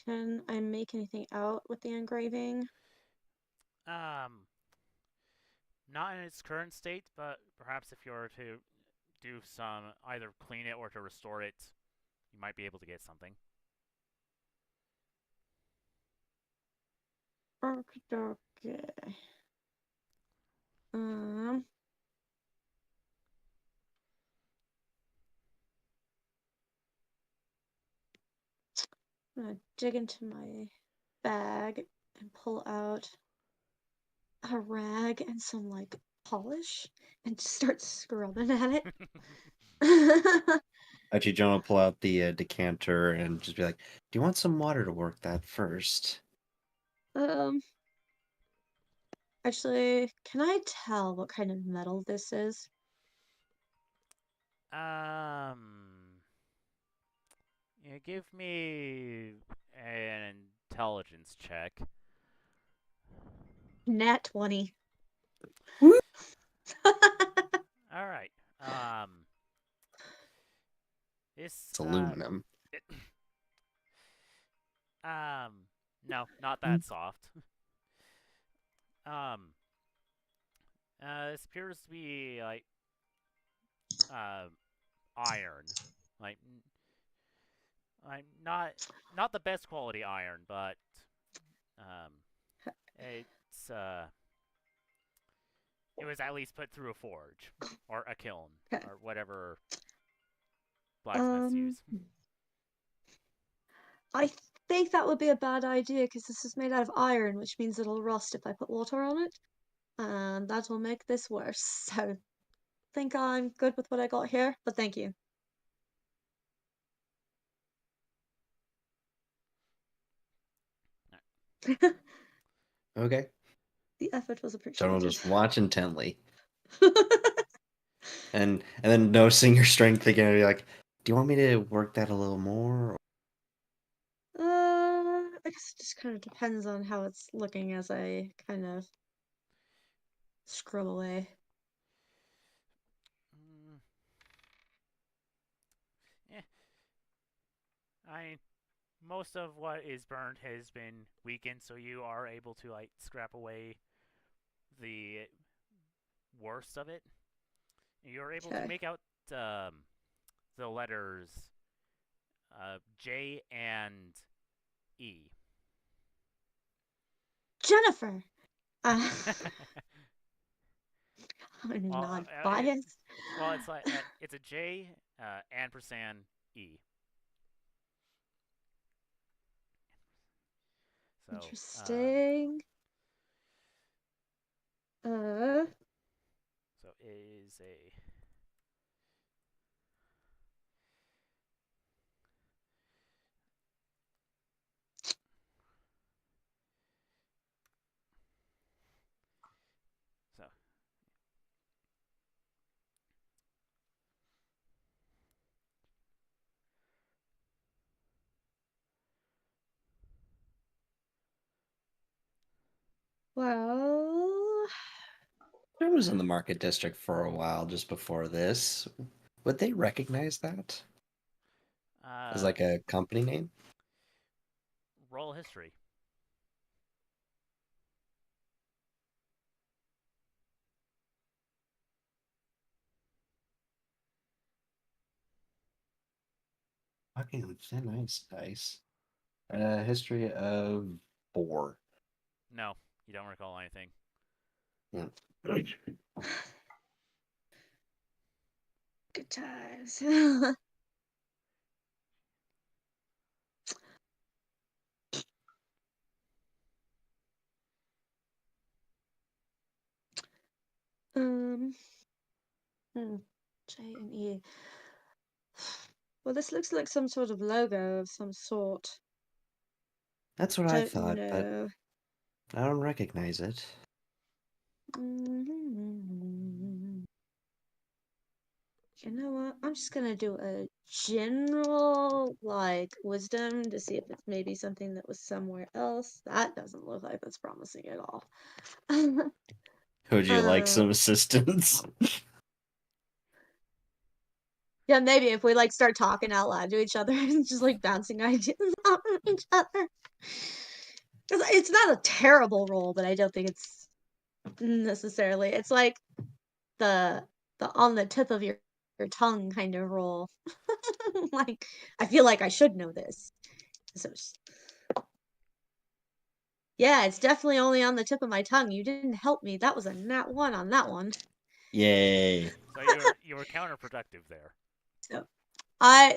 can I make anything out with the engraving? Um, Not in its current state, but perhaps if you were to do some either clean it or to restore it, you might be able to get something. Okay. Um, I'm gonna dig into my bag and pull out a rag and some like polish and just start scrubbing at it. Actually, John will pull out the decanter and just be like, "Do you want some water to work that first?" um, actually, can I tell what kind of metal this is? um, yeah, give me an intelligence check. Nat 20. Woo! All right. This It's aluminum. it, um, no, not that soft. um, this appears to be like uh iron, like not the best quality iron, but um, it's it was at least put through a forge or a kiln Okay. or whatever blacksmiths Um, use. I think that would be a bad idea because this is made out of iron, which means it'll rust if I put water on it, and that will make this worse. So, think I'm good with what I got here, but thank you. Okay. The effort was John will appreciated. just watch intently, and then noticing your strength again, be like, "Do you want me to work that a little more?" I guess it just kind of depends on how it's looking as I kind of scrub away. Mm, eh, I most of what is burned has been weakened, so you are able to like scrap away the worst of it. You're able to Okay. make out the letters J and E. Jennifer! Uh, I'm well, not it, biased. well, it's like it's a J ampersand E. So Interesting. Uh, so is a Well, I was in the market district for a while just before this. Would they recognize that as like a company name? Roll history. Okay, that's a nice dice. History of 4. No, you don't recall anything. Yeah. good times. um, J and E. Well, this looks like some sort of logo of some sort. That's what I Don't thought, but know. I don't recognize it. You know what? I'm just gonna do a general like wisdom to see if it's maybe something that was somewhere else. That doesn't look like that's promising at all. Would you like some Um, assistance? yeah, maybe if we like start talking out loud to each other and just like bouncing ideas off of each other. Because it's not a terrible roll, but I don't think it's necessarily. It's like the on the tip of your tongue kind of roll. Like I feel like I should know this. So yeah, it's definitely only on the tip of my tongue. You didn't help me. That was a nat 1 on that one. Yay. So you were counterproductive there.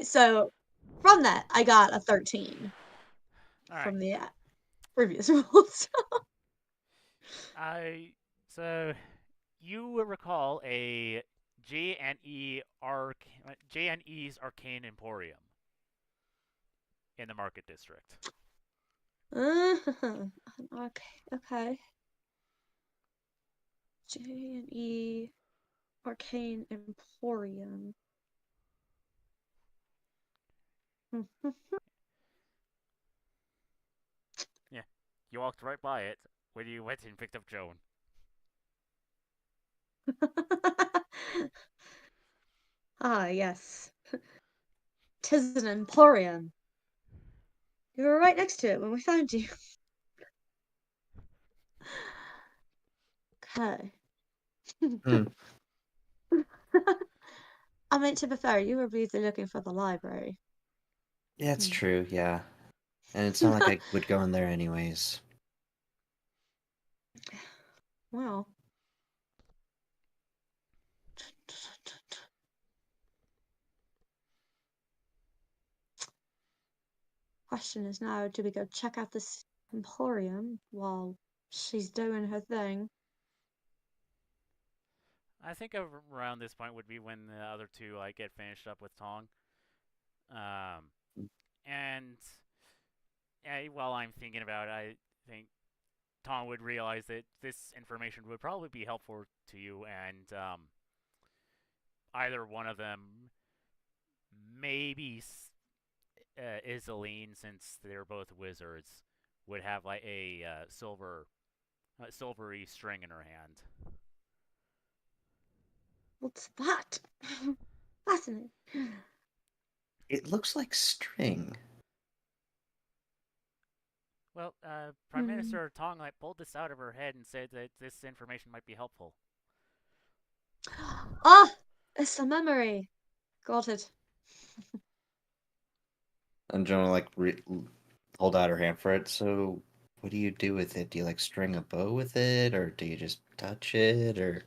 So from that I got a 13 All right. from the previous rolls. So you recall a J&E's Arcane Emporium in the Market District. Okay, okay. J&E Arcane Emporium. Yeah, you walked right by it when you went and picked up Joan. Ah, yes. 'Tis an emporium. You were right next to it when we found you. Okay. Hmm. I mean, to be fair, you were busy looking for the library. Yeah, it's Hmm. true, yeah. And it's not like I would go in there anyways. Well. Question is now, do we go check out this emporium while she's doing her thing? I think around this point would be when the other two like get finished up with Tong. And while I'm thinking about it, I think Tong would realize that this information would probably be helpful to you, and either one of them, maybe Iseline, since they're both wizards, would have like a silvery string in her hand. What's that? Fascinating. It looks like string. Well, Prime Minister Tong like pulled this out of her head and said that this information might be helpful. Ah, it's a memory. Got it. And Jonah like hold out her hand for it. So, what do you do with it? Do you like string a bow with it, or do you just touch it, or?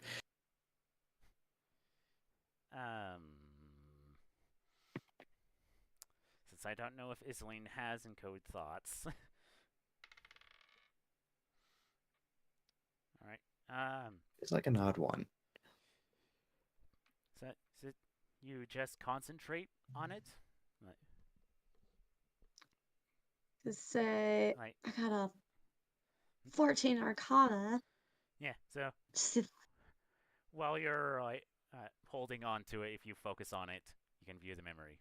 Since I don't know if Iseline has encode thoughts. All right. It's like an odd one. So you just concentrate on it? To say, Like, I got a 14 Arcana. yeah, so while you're holding on to it, if you focus on it, you can view the memory.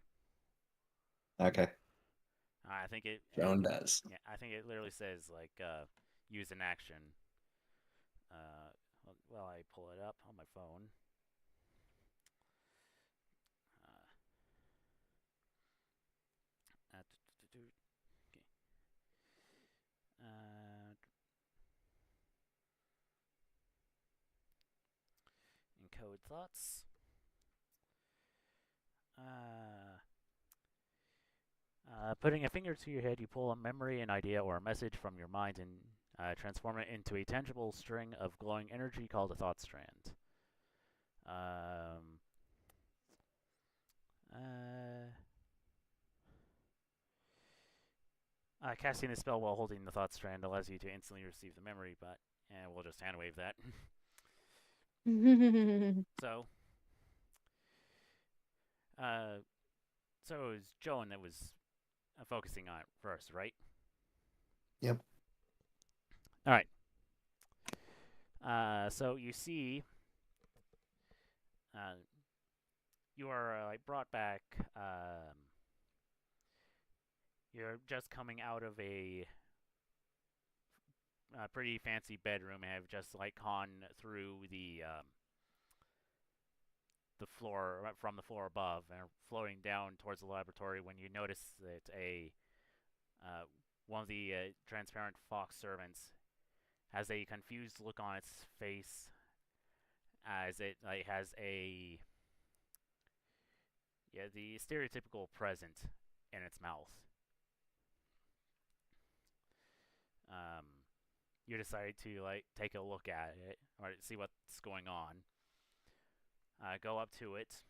Okay. I think it. Joan does. Yeah, I think it literally says like use an action. Well, I pull it up on my phone. Uh, okay. Encode thoughts. Putting a finger to your head, you pull a memory, an idea, or a message from your mind and transform it into a tangible string of glowing energy called a thought strand. Casting the spell while holding the thought strand allows you to instantly receive the memory, but we'll just hand wave that. So, so it was Joan that was focusing on it first, right? Yep. All right. So you see, you are like brought back. You're just coming out of a pretty fancy bedroom and have just like gone through the floor from the floor above and are floating down towards the laboratory when you notice that one of the transparent fox servants has a confused look on its face as it like has the stereotypical present in its mouth. You decide to like take a look at it or see what's going on. Go up to it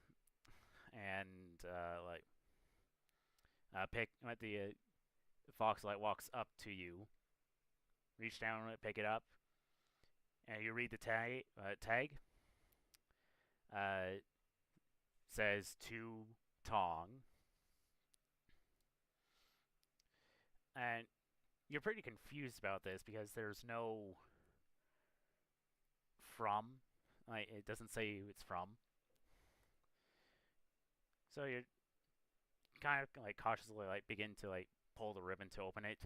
and pick the fox like walks up to you, reach down on it, pick it up, and you read the tag. Says to Tong, and you're pretty confused about this because there's no from. Like it doesn't say who it's from. So you kind of like cautiously like begin to like pull the ribbon to open it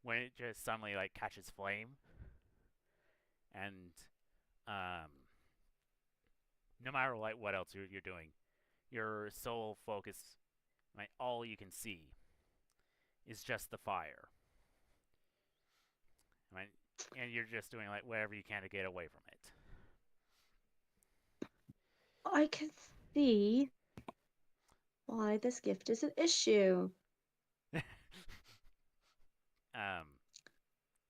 when it just suddenly like catches flame and no matter like what else you're doing, your sole focus, like all you can see is just the fire. Right? And you're just doing like whatever you can to get away from it. I can see why this gift is an issue. At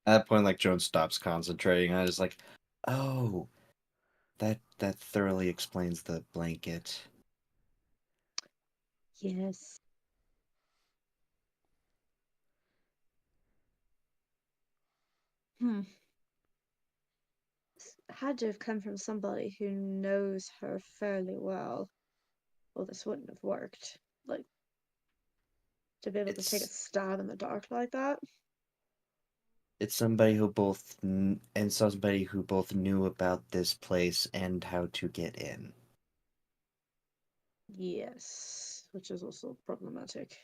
that point, like Joan stops concentrating. I was like, "Oh, that thoroughly explains the blanket." Yes. Had to have come from somebody who knows her fairly well, or this wouldn't have worked. Like, to be able to take a stab in the dark like that. It's somebody who and somebody who both knew about this place and how to get in. Yes, which is also problematic.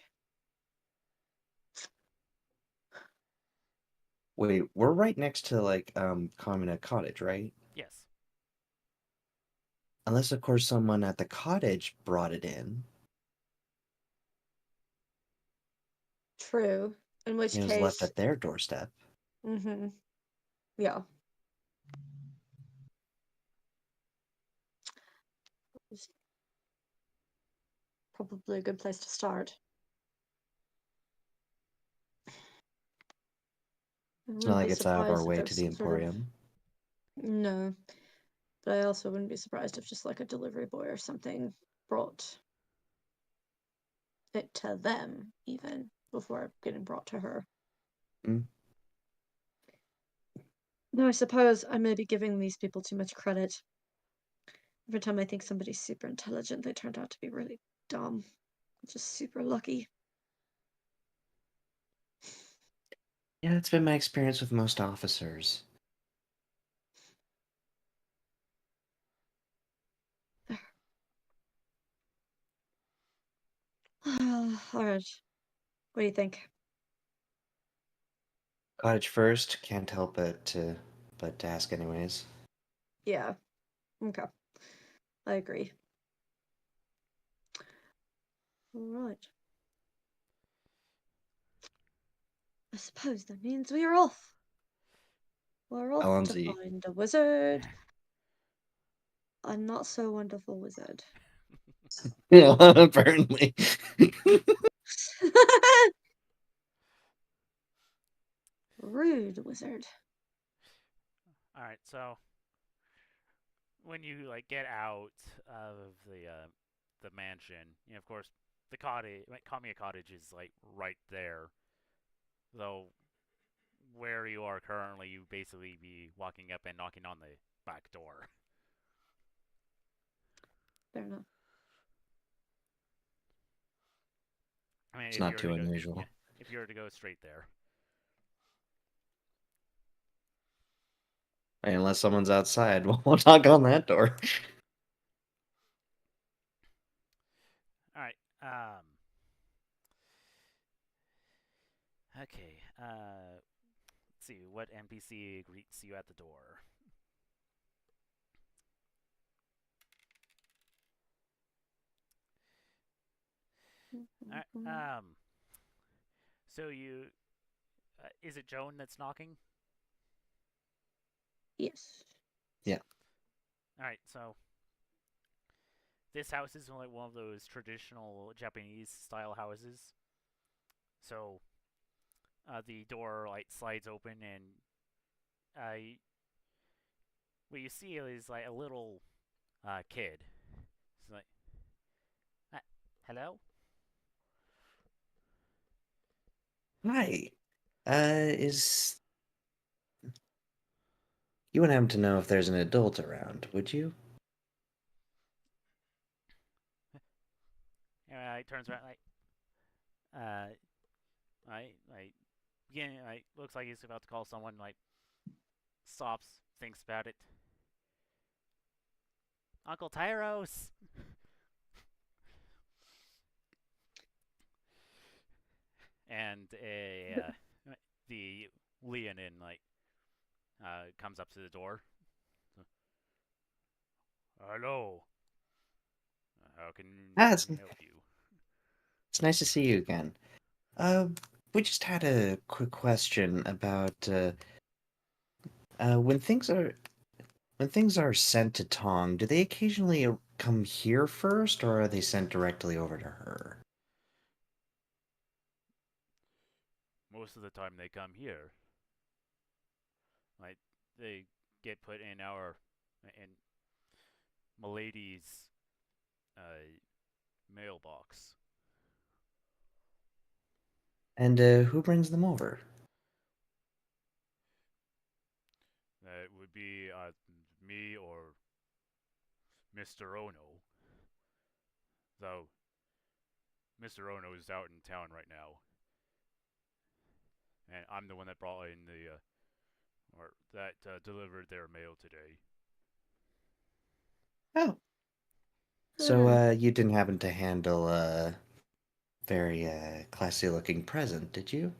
Wait, we're right next to like Kamina Cottage, right? Yes. Unless of course someone at the cottage brought it in. True. In which It was left case, at their doorstep. yeah. It's probably a good place to start. It's not like it's out of our way to the Emporium. No. But I also wouldn't be surprised if just like a delivery boy or something brought it to them even before getting brought to her. Though I suppose I may be giving these people too much credit. Every time I think somebody's super intelligent, they turned out to be really dumb. Just super lucky. Yeah, that's been my experience with most officers. Alright. What do you think? Cottage first, can't help but to but to ask anyways. Yeah. Okay. I agree. All right. I suppose that means we are off. We're off to Alonzi. find a wizard. A not so wonderful wizard. Yeah, apparently. Rude wizard. All right, so when you like get out of the mansion, of course, the cottage, Kamiya Cottage, is like right there. Though where you are currently, you basically be walking up and knocking on the back door. Fair enough. I mean, It's if you not were too to go, unusual. yeah, if you were to go straight there. Unless someone's outside, we'll knock on that door. All right. Okay. Let's see what NPC greets you at the door. All right. So is it Joan that's knocking? Yes. Yeah. All right. So this house is like one of those traditional Japanese style houses. So the door like slides open, and what you see is like a little kid. It's like, hello. Hi. Is you wouldn't happen to know if there's an adult around, would you? And he turns around uh, beginning, looks like he's about to call someone. Stops, thinks about it. Uncle Tyros. And the Leonin comes up to the door. Hello. How can Ah, I help you? it's nice to see you again. Uh, we just had a quick question about when things are sent to Tong, do they occasionally come here first, or are they sent directly over to her? Most of the time they come here. Like they get put in Milady's mailbox. And who brings them over? That would be me or Mr. Ono. Though Mr. Ono is out in town right now, and I'm the one that brought in or that delivered their mail today. Oh. So you didn't happen to handle a very classy looking present, did you?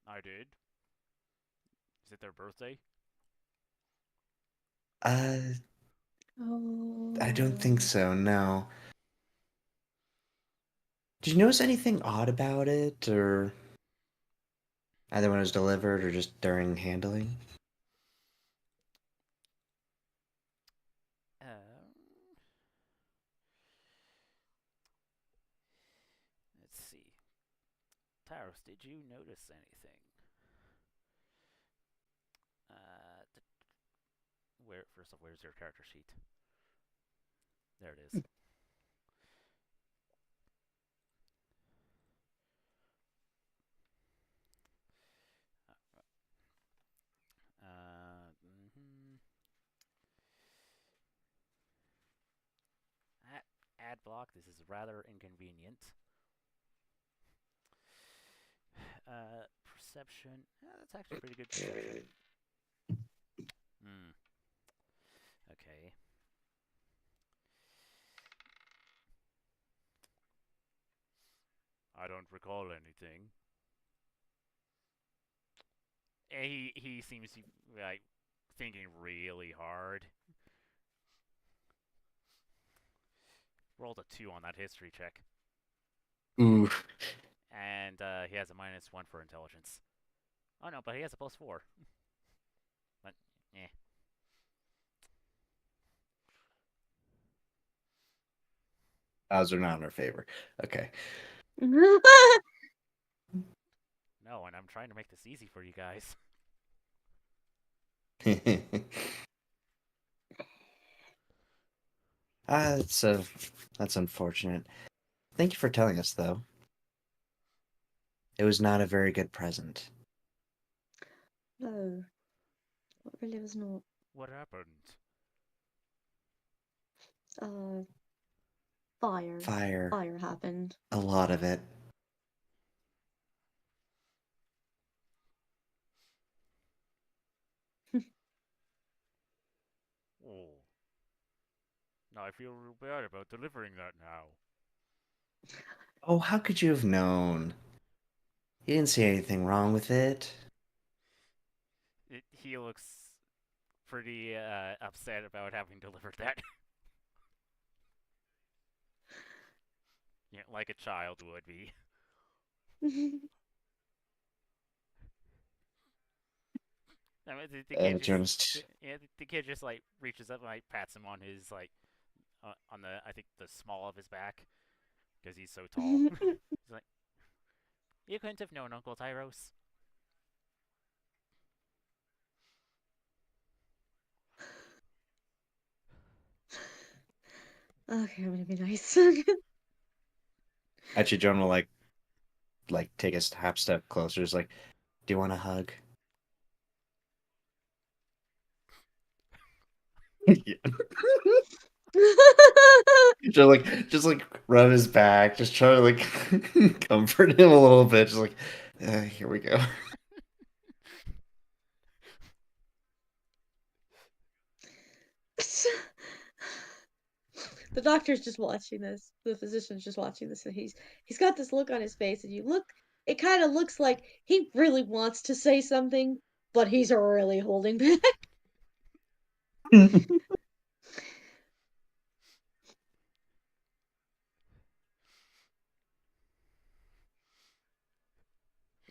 I did. Is it their birthday? I don't think so, no. Did you notice anything odd about it, or either when it was delivered or just during handling? Let's see. Taros, did you notice anything? First off, where's your character sheet? There it is. Ad block. This is rather inconvenient. Perception. That's actually pretty good perception. Okay. I don't recall anything. he seems to be, like, thinking really hard. Rolled a 2 on that history check. Ooh. And he has a -1 for intelligence. Oh no, but he has a +4. But, eh. Odds are not in our favor. Okay. No, and I'm trying to make this easy for you guys. That's unfortunate. Thank you for telling us, though. It was not a very good present. No, it really was not. What happened? Fire. Fire. Fire happened. A lot of it. Oh. Now I feel real bad about delivering that now. Oh, how could you have known? You didn't see anything wrong with it. He looks pretty upset about having delivered that. Yeah, like a child would be. I mean, the kid just, yeah, the kid just like reaches up and like pats him on his like on the, I think, the small of his back because he's so tall. He's like, you couldn't have known, Uncle Tyros. Okay, I'm gonna be nice. Actually, John will like take a half step closer. Is like, do you want a hug? Yeah. Just like rub his back, just try to like comfort him a little bit. Just like, here we go. The doctor's just watching this. The physician's just watching this, and he's got this look on his face, and you look. It kind of looks like he really wants to say something, but he's really holding back.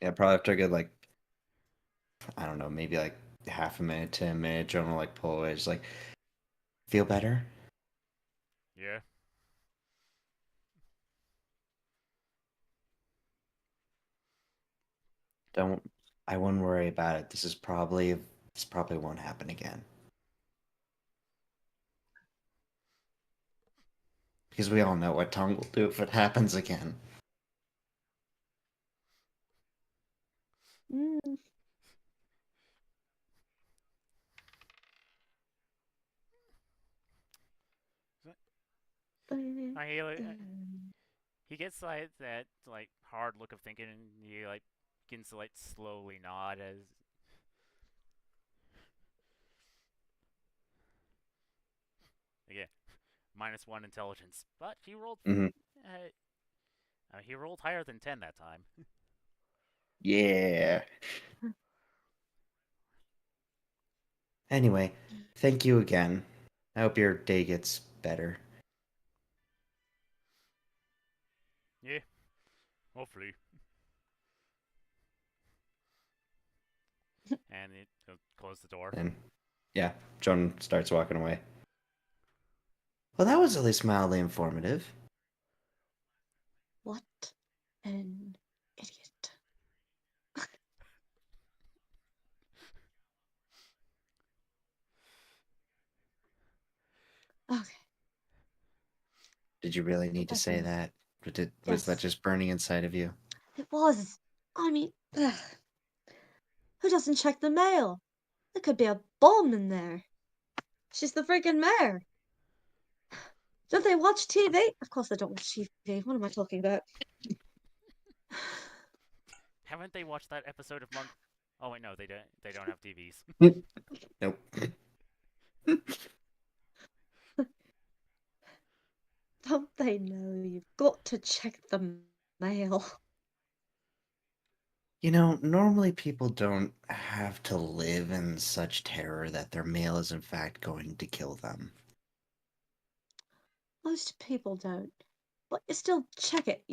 Yeah, probably after a good like, I don't know, maybe like half a minute to a minute, John will like pull away, just like, feel better? Yeah. I wouldn't worry about it. This probably won't happen again. Because we all know what Tongue will do if it happens again. Mm. He gets like that like hard look of thinking, and he like begins to like slowly nod as. Again, -1 intelligence, but Mm-hmm. he rolled higher than 10 that time. Yeah. Anyway, thank you again. I hope your day gets better. Yeah, hopefully. And he'll close the door. And yeah, John starts walking away. Well, that was at least mildly informative. What an idiot. Okay. Did you really need to say that? Was that Yes. just burning inside of you? It was. I mean, who doesn't check the mail? There could be a bomb in there. She's the freaking mayor. Don't they watch TV? Of course they don't watch TV. What am I talking about? Haven't they watched that episode of Monk? Oh wait, no, they don't. They don't have TVs. Nope. Don't they know you've got to check the mail? Normally people don't have to live in such terror that their mail is in fact going to kill them. Most people don't. But you still check it.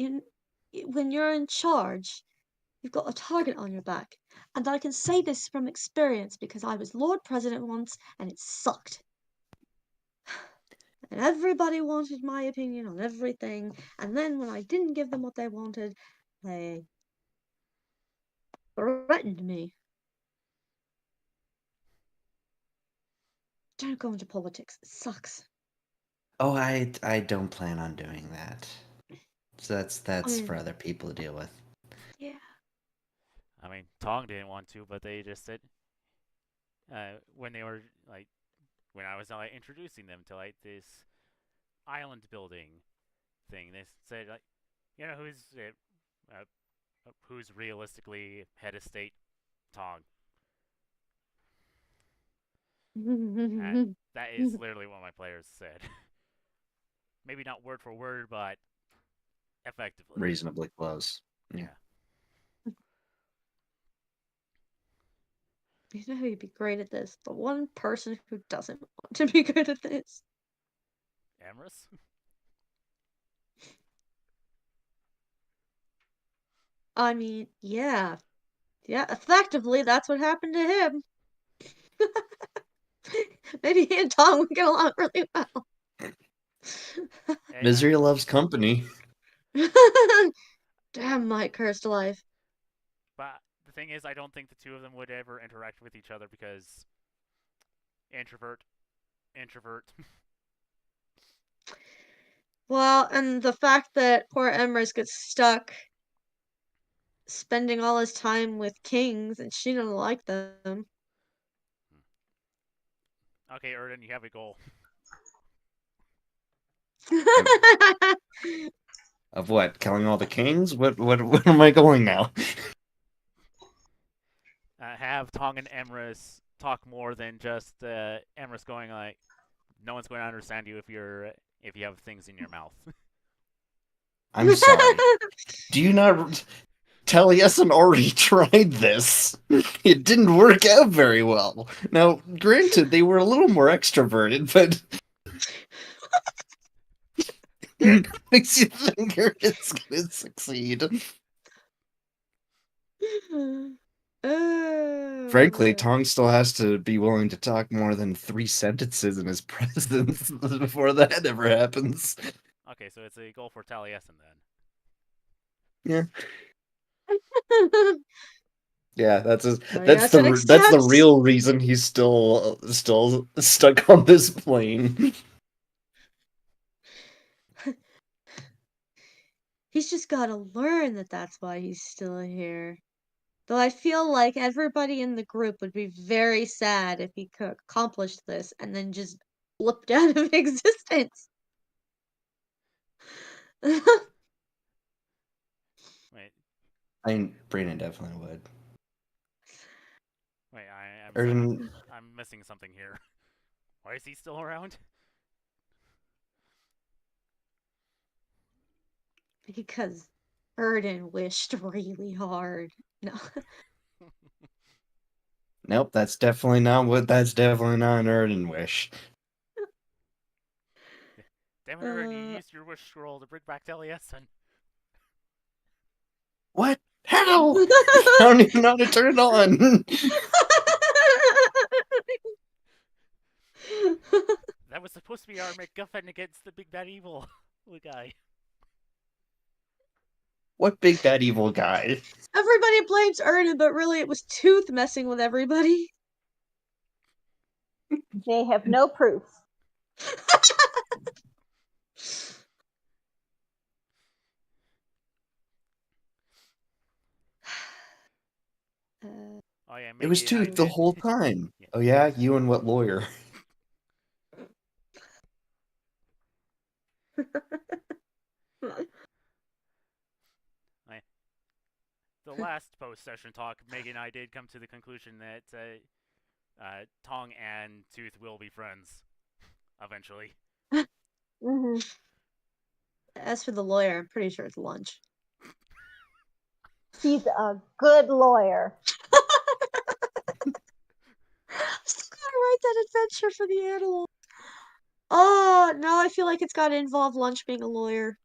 When you're in charge, you've got a target on your back. And I can say this from experience because I was Lord President once and it sucked. And everybody wanted my opinion on everything. And then when I didn't give them what they wanted, they threatened me. Don't go into politics. It sucks. Oh, I don't plan on doing that. So that's mean- for other people to deal with. Yeah. I mean, Tong didn't want to, but they just said when they were like when I was introducing them to this island building thing, they said who's realistically head of state, Tong. That is literally what my players said. Maybe not word for word, but effectively. Reasonably close. Yeah. You know who'd be great at this? The one person who doesn't want to be good at this. Amorous? I mean, yeah. Yeah, effectively, that's what happened to him. Maybe he and Tom would get along really well. Misery loves company. Damn, Mike cursed life. But the thing is, I don't think the two of them would ever interact with each other because introvert. Well, and the fact that poor Emrys gets stuck spending all his time with kings and she doesn't like them. Okay, Erden, you have a goal. Of what? Killing all the kings? What am I going now? Have Tong and Emrys talk more than just Emrys going like, no one's going to understand you if you have things in your mouth. I'm sorry. Do you not... Taliesin already tried this. It didn't work out very well. Now, granted, they were a little more extroverted, but... makes you think it's gonna succeed. Frankly, Tong still has to be willing to talk more than 3 sentences in his presence before that ever happens. Okay, so it's a goal for Taliesin then. Yeah. Yeah, that's That's the real reason he's still stuck on this plane. He's just got to learn that that's why he's still here. Though I feel like everybody in the group would be very sad if he could accomplish this and then just blipped out of existence. Wait. I mean, Brandon definitely would. Wait, Erden, I'm missing something here. Why is he still around? Because Erden wished really hard. No. nope, that's definitely not an Erden wish. Damn it, Erden, you used your wish scroll to bring back Taliesin. What? How? I don't even know how to turn it on. That was supposed to be our MacGuffin against the big bad evil guy. What big bad evil guy? Everybody blames Erden, but really it was Tooth messing with everybody. They have no proof. Oh yeah, It was Tooth the whole time. Yeah. Oh yeah? You and what lawyer? The last post-session talk, Megan and I did come to the conclusion that Tong and Tooth will be friends eventually. Mm-hmm. As for the lawyer, I'm pretty sure it's lunch. He's a good lawyer. I'm still gonna write that adventure for the animal. Oh, now I feel like it's gotta involve Lunch being a lawyer.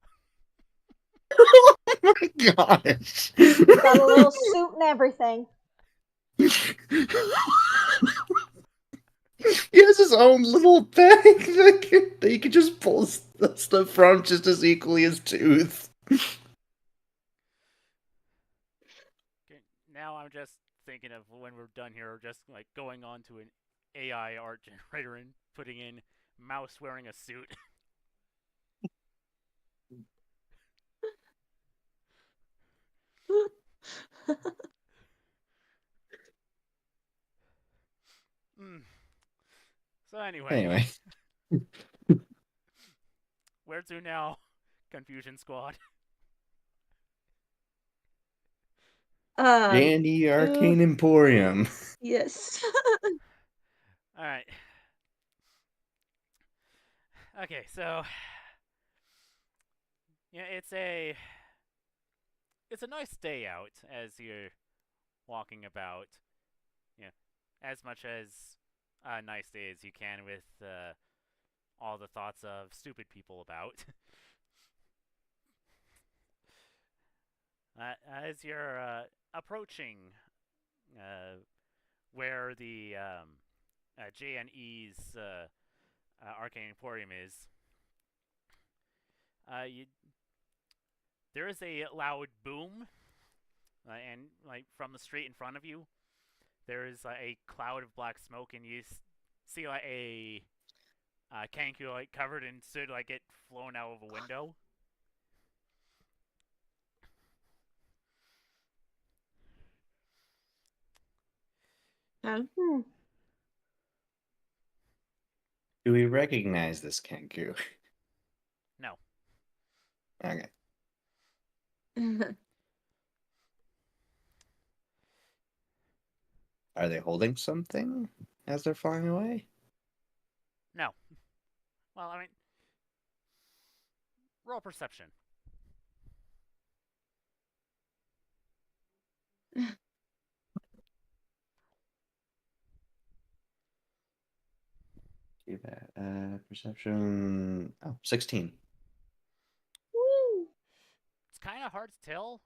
Oh my gosh. Got a little suit and everything. He has his own little bag that he can just pull stuff from just as equally as Tooth. Okay, now I'm just thinking of when we're done here, just like going on to an AI art generator and putting in mouse wearing a suit. So Anyway. Where to now, Confusion Squad? Dandy Arcane Emporium. Yes. Alright. Okay, so yeah, it's a nice day out as you're walking about. Yeah, as much as a nice day as you can with all the thoughts of stupid people about. As you're approaching where the J&E's Arcane Emporium is, there is a loud boom, and like from the street in front of you, there is a cloud of black smoke, and you see like a Kanku like covered in soot, like get flown out of a window. Hmm. Do we recognize this Kenku? No. Okay. Are they holding something as they're flying away? No. Well, I mean, roll perception. Do that. Perception. Oh, 16. Woo. It's kind of hard to tell.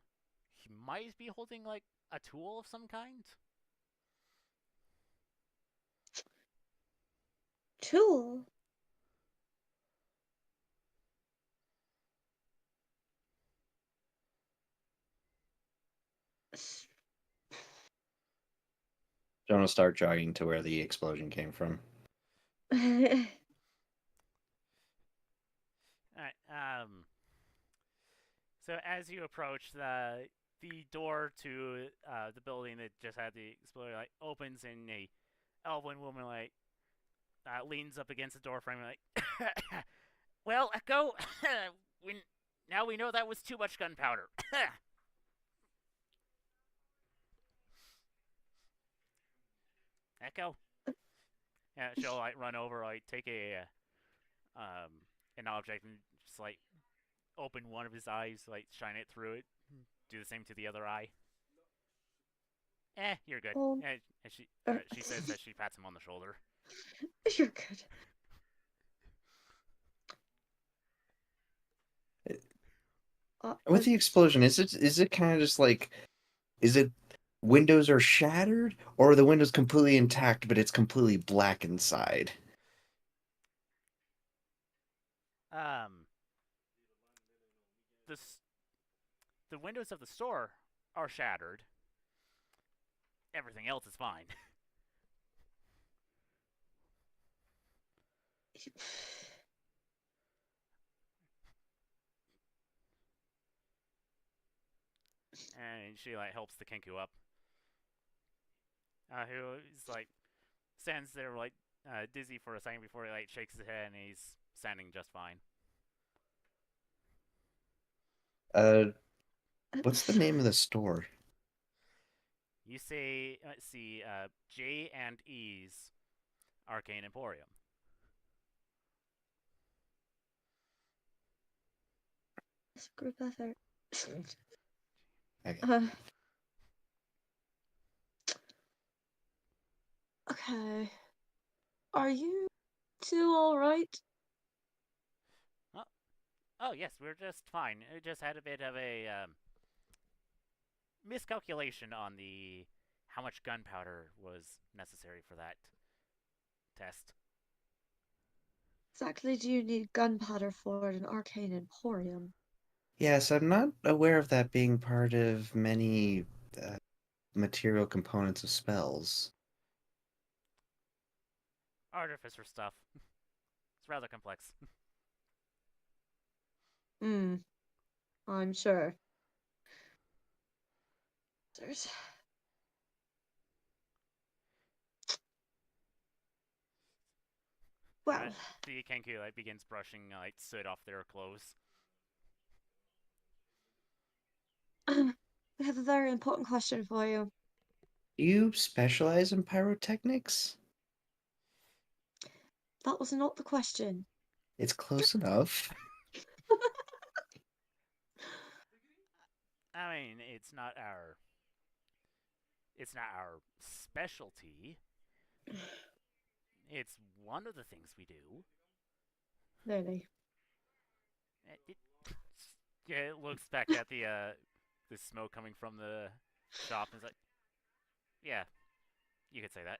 He might be holding like a tool of some kind. Tool. Jonah will start jogging to where the explosion came from. Alright, so as you approach the door to the building that just had the explosion like opens, and a elven woman like leans up against the door frame like, well, Echo, now we know that was too much gunpowder. Echo. Yeah, she'll like run over, like take an object and just like open one of his eyes, like shine it through it. Do the same to the other eye. You're good. And she says that she pats him on the shoulder. You're good. With the explosion, is it kind of just like, is it windows are shattered, or are the windows completely intact but it's completely black inside? The windows of the store are shattered. Everything else is fine. And she like helps the Kenku up. Who is like stands there like dizzy for a second before he like shakes his head, and he's standing just fine. What's the name of the store? You say, let's see, J&E's Arcane Emporium. It's a group effort. Okay. Okay. Are you two all right? Oh, yes, we're just fine. We just had a bit of a miscalculation on the how much gunpowder was necessary for that test. Exactly do you need gunpowder for an arcane emporium? Yes, I'm not aware of that being part of many uh, material components of spells. Artificer stuff. It's rather complex. Hmm, I'm sure. There's... Well, The Kenku begins brushing soot off their clothes. I have a very important question for you. Do you specialize in pyrotechnics? That was not the question. It's close enough. I mean, it's not our specialty. It's one of the things we do. Really? It, yeah, it looks back at the smoke coming from the shop and is like, yeah, you could say that.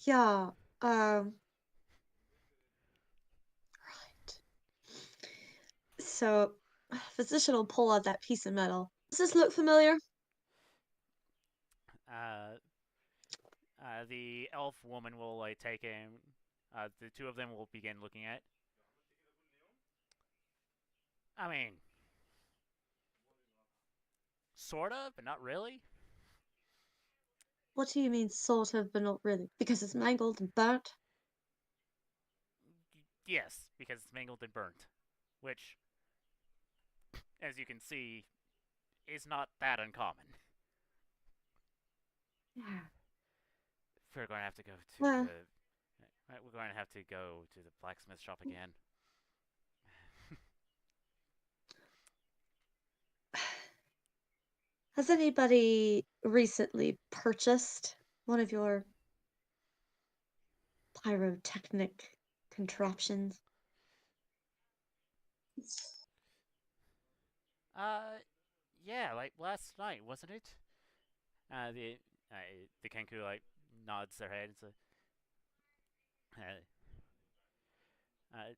Yeah, right. So, physician will pull out that piece of metal. Does this look familiar? uh, the elf woman will take him. The two of them will begin looking at. I mean, sort of, but not really. What do you mean, sort of, but not really? Because it's mangled and burnt? Yes, because it's mangled and burnt, which, as you can see, is not that uncommon. Yeah. We're going to have to go to Well, the. We're going to have to go to the blacksmith shop again. has anybody recently purchased one of your pyrotechnic contraptions? Uh, yeah, like last night, wasn't it? The the Kenku nods their head and says, uh,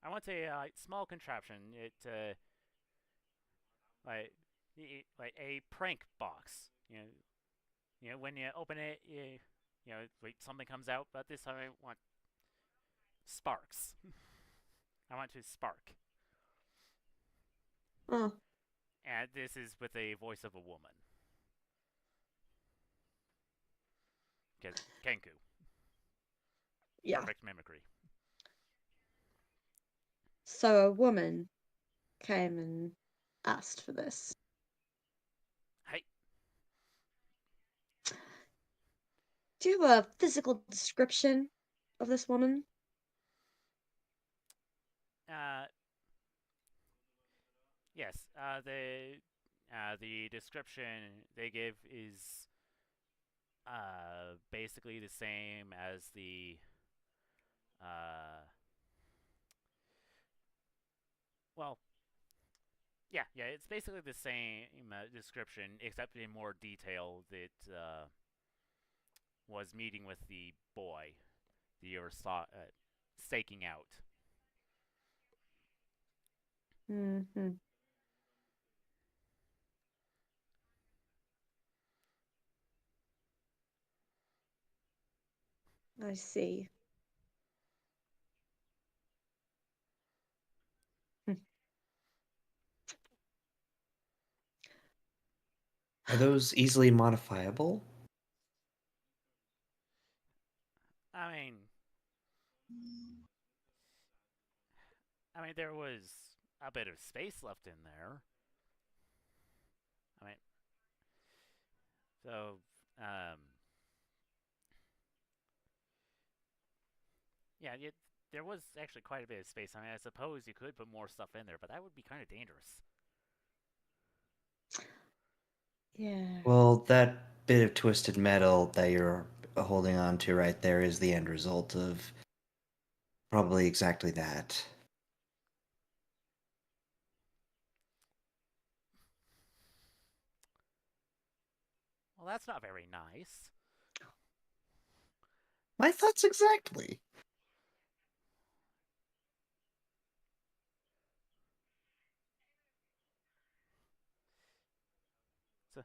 "I want a small contraption. It like like a prank box. When you open it, wait, something comes out. But this time I want sparks. I want to spark. Oh, And this is with a voice of a woman. Because Kenku, yeah. perfect mimicry. So a woman came and asked for this. Hey, Do you have a physical description of this woman? uh, yes. The description they give is basically the same as the uh, well, yeah. It's basically the same description, except in more detail. That was meeting with the boy that you were staking out. Mm-hmm. I see. Hmm. Are those easily modifiable? I mean, there was a bit of space left in there. I mean, so um, yeah, there was actually quite a bit of space. I mean, I suppose you could put more stuff in there, but that would be kind of dangerous. Yeah. Well, that bit of twisted metal that you're holding on to right there is the end result of probably exactly that. Well, that's not very nice. My thoughts exactly. So,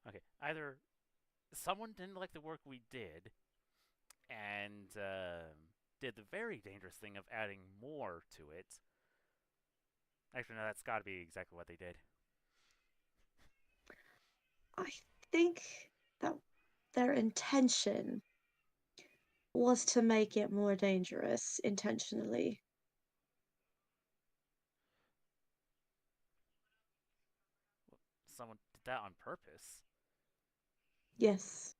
okay, either someone didn't like the work we did and did the very dangerous thing of adding more to it. Actually, no, that's got to be exactly what they did. I think that their intention was to make it more dangerous intentionally. Someone did that on purpose. Yes.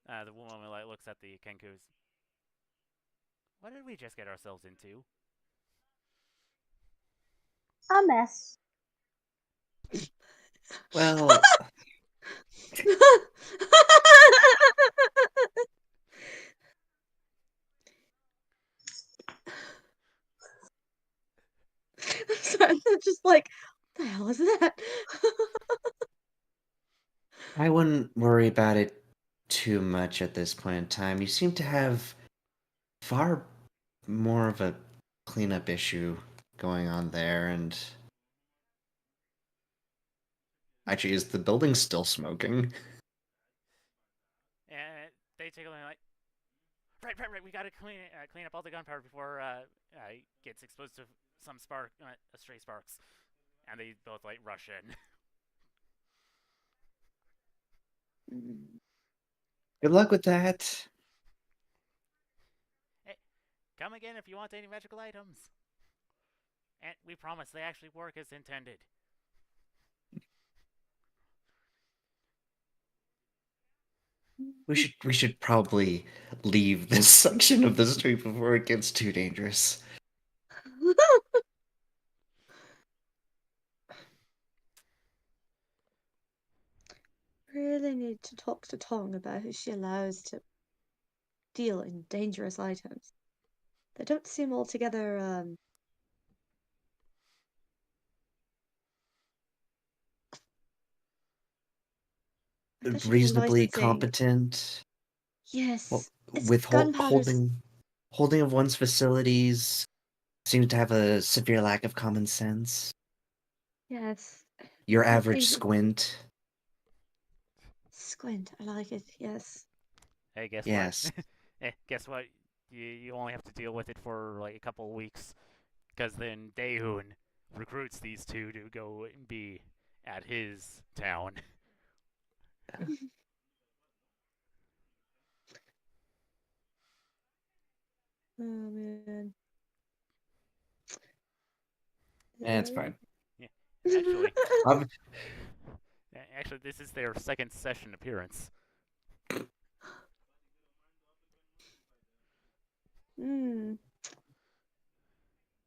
The woman like looks at the Kenkus. What did we just get ourselves into? A mess. Well, Sorry, I'm just like, what the hell is that? I wouldn't worry about it too much at this point in time. You seem to have far more of a cleanup issue going on there, and actually, is the building still smoking? And they take a look like, right. We gotta clean up all the gunpowder before it gets exposed to some stray sparks. And they both like rush in. Good luck with that. Hey, come again if you want any magical items. And we promise they actually work as intended. We should probably leave this section of the street before it gets too dangerous. Really need to talk to Tong about who she allows to deal in dangerous items. They don't seem altogether, I bet you more Reasonably licensing. competent. Well, Yes, it's with gunpowder's. holding of one's facilities, seems to have a severe lack of common sense. Yes, Your I average think squint. squint. I like it. Yes. Hey, guess what? Yes. Guess what? You only have to deal with it for like a couple of weeks, because then Daehoon recruits these two to go and be at his town. Oh man. Eh, it's fine. Yeah, actually, Um, actually, this is their second session appearance. Hmm.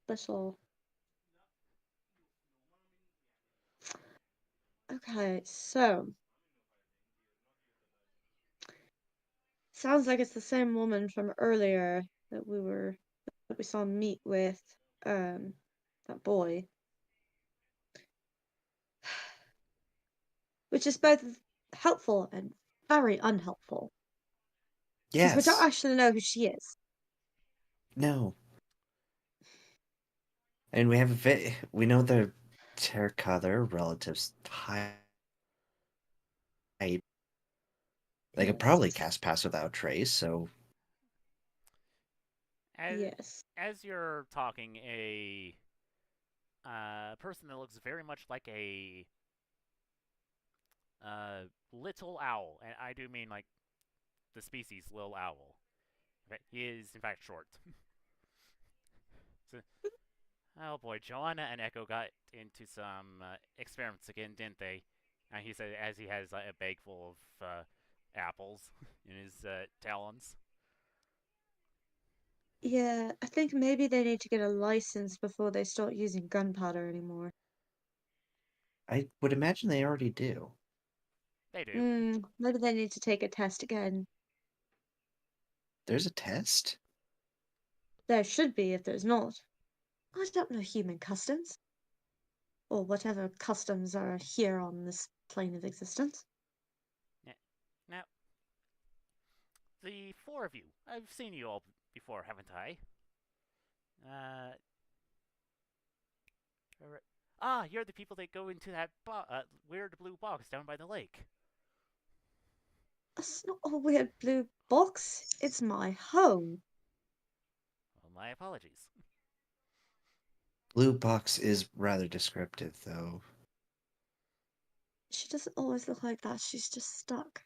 Special. Okay, so sounds like it's the same woman from earlier that we saw meet with that boy. Which is both helpful and very unhelpful. Because we don't yes. actually know who she is. No. And we have we know the Terracotta relatives type. They could probably Yes. cast Pass Without Trace, so As Yes. as you're talking, a person that looks very much like a little owl, and I do mean like the species little owl. He is in fact short. So, oh boy, Joanna and Echo got into some experiments again, didn't they? And he said as he has like, a bag full of apples in his talons. Yeah, I think maybe they need to get a license before they start using gunpowder anymore. I would imagine they already do. They do. Maybe they need to take a test again. There's a test? There should be if there's not. I don't know human customs. Or whatever customs are here on this plane of existence. Yeah. Now, the four of you. I've seen you all before, haven't I? You're the people that go into that weird blue box down by the lake. It's not a weird blue box. It's my home. Well, my apologies. Blue box is rather descriptive, though. She doesn't always look like that. She's just stuck.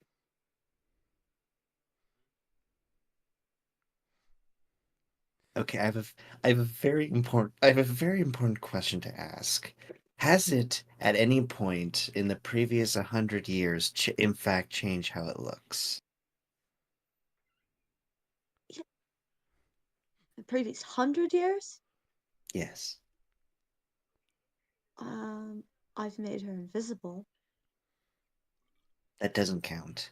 Okay, I have a very important question to ask. Has it, at any point in the previous 100 years, in fact changed how it looks? The previous 100 years? Yes. I've made her invisible. That doesn't count.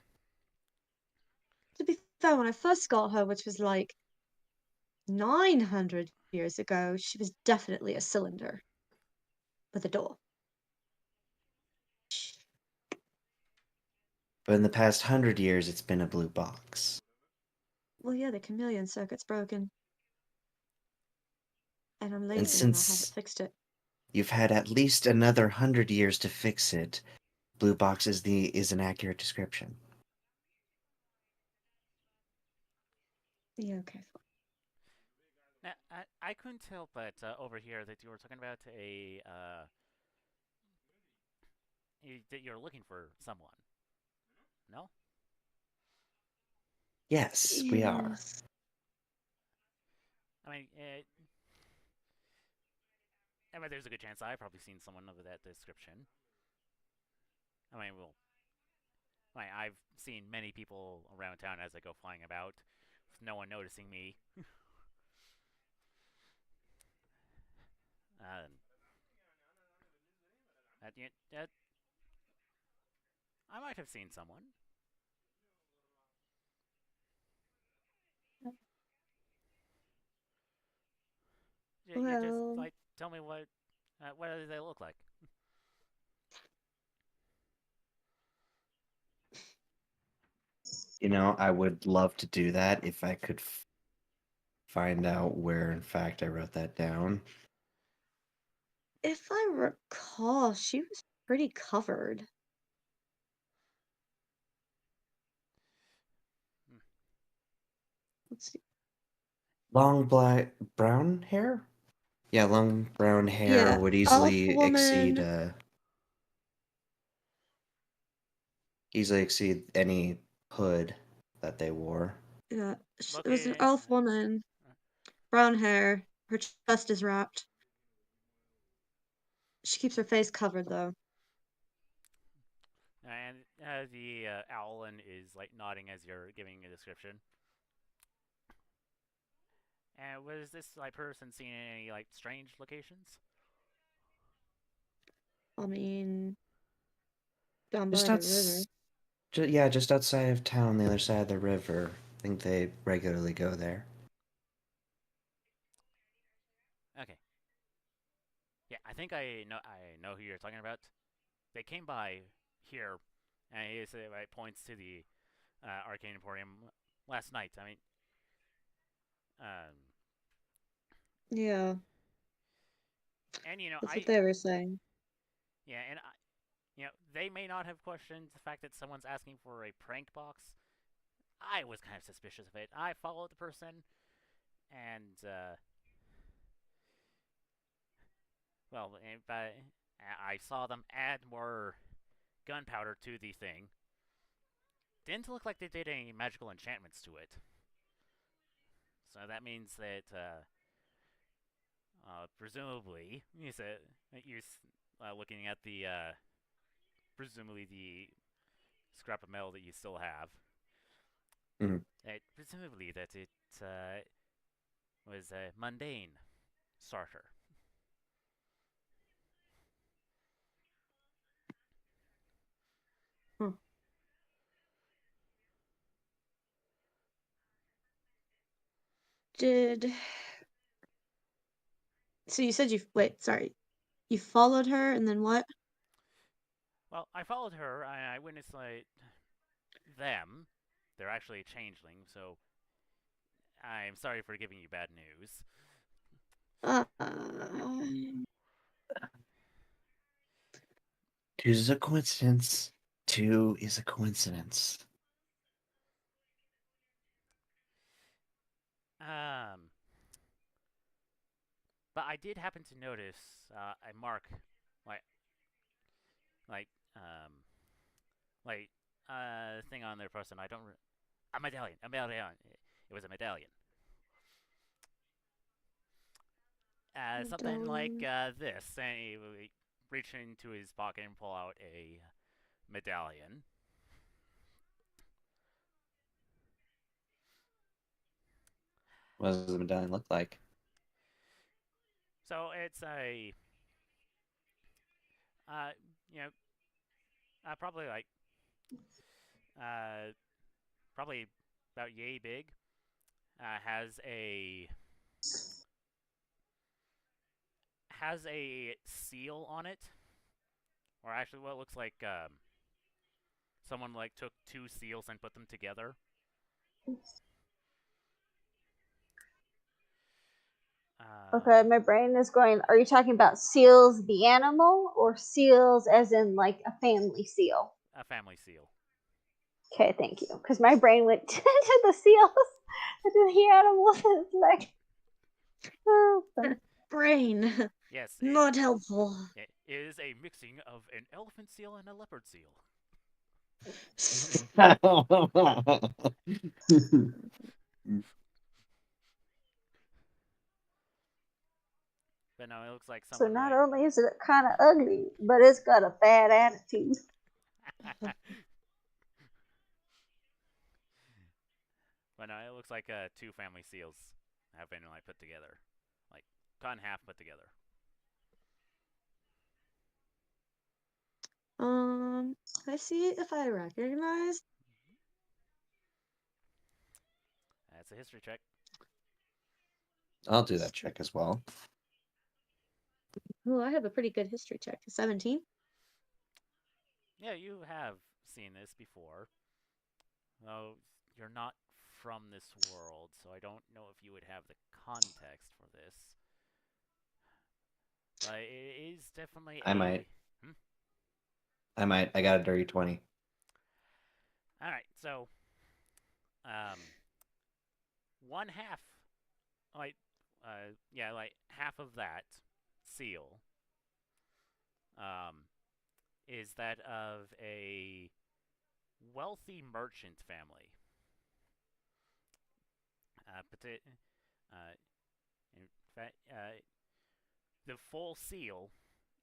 To be fair, when I first got her, which was like 900 years ago, she was definitely a cylinder with a door. But in the past 100 years, it's been a blue box. Well, yeah, the chameleon circuit's broken. And I'm And lazy and I haven't since fixed it. you've had at least another 100 years to fix it, blue box is an accurate description. Yeah, okay. Now, I couldn't help but overhear that you were talking about that you're looking for someone. No? Yes, we are. Yes. I mean, there's a good chance I've probably seen someone of that description. I've seen many people around town as I go flying about, with no one noticing me. uh, that I might have seen someone. Just Well, like tell me what do they look like? You know, I would love to do that if I could find out where, in fact, I wrote that down. if I recall, she was pretty covered. Hmm. Let's see. Long black brown hair? Yeah, long brown hair Yeah, would elf easily woman. exceed any hood that they wore. Yeah, it was an Looking. elf woman, brown hair. Her chest is wrapped. She keeps her face covered though. And the owlin is like nodding as you're giving a description. And was this like person seen in any like strange locations? I mean, down by Just the river. outs, yeah, just outside of town, the other side of the river. I think they regularly go there. Okay. Yeah, I think I know who you're talking about. They came by here, and it points to the Arcane Emporium last night. Um, Yeah, and that's what they were saying. yeah, and they may not have questioned the fact that someone's asking for a prank box. I was kind of suspicious of it. I followed the person, and but I saw them add more gunpowder to the thing. Didn't look like they did any magical enchantments to it. So that means that presumably, you said you're looking at the presumably the scrap of metal that you still have. Mhm. Presumably that it was a mundane starter. Did so you said sorry. You followed her and then what? Well, I followed her. I witnessed them. They're actually a changeling, so I'm sorry for giving you bad news. Uh, Two is a coincidence. Two is a coincidence. But I did happen to notice a mark, like, like, um, thing on their person. I don't. A medallion. A medallion. It was a medallion. Something like this. And he would reach into his pocket and pull out a medallion. What does the medallion look like? So it's a, uh, you know, probably like, uh, probably about yay big. Has a seal on it, or actually, what looks like someone like took two seals and put them together. Okay, my brain is going. Are you talking about seals, the animal, or seals as in like a family seal? A family seal. Okay, thank you. Because my brain went to the seals, to the animals. It's like, oh, brain. Yes. Not helpful. It is a mixing of an elephant seal and a leopard seal. But no, it looks like so someone not like. only is it kind of ugly, but it's got a bad attitude. But no, it looks like two family seals have been like put together, like cut in half, put together. I see if I recognize. That's a history check. I'll do that check as well. Oh, I have a pretty good history check. 17. Yeah, you have seen this before. Though you're not from this world, so I don't know if you would have the context for this. But it is definitely I might. Hmm? I got a dirty 20. All right, so one half, like like half of that seal, is that of a wealthy merchant family. In fact, the full seal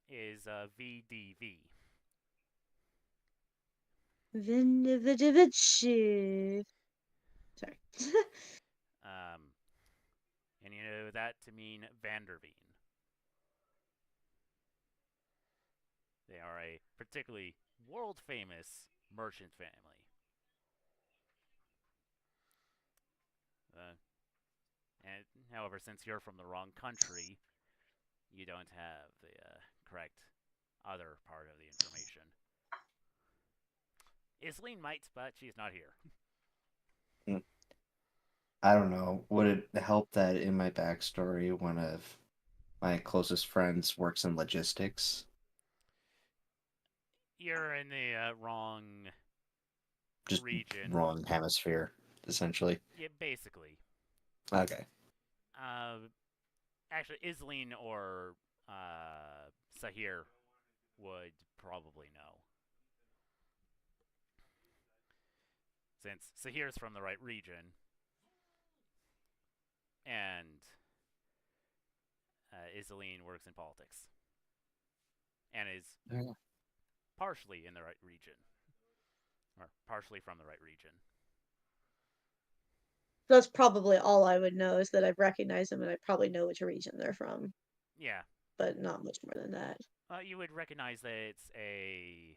is VDV. Vindividivitchi. Sorry. And you know that to mean Vanderveen. They are a particularly world famous merchant family. And however, since you're from the wrong country, you don't have the correct other part of the information. Isleen might, but she's not here. I don't know. Would it help that in my backstory, one of my closest friends works in logistics? You're in the wrong Just region. wrong hemisphere, essentially. Yeah, basically. Okay. Actually, Isleen or Sahir would probably know. Since Sahir's from the right region, and Isleen works in politics, and is partially in the right region, or partially from the right region. That's probably all I would know is that I've recognized them and I probably know which region they're from, Yeah. but not much more than that. You would recognize that it's a.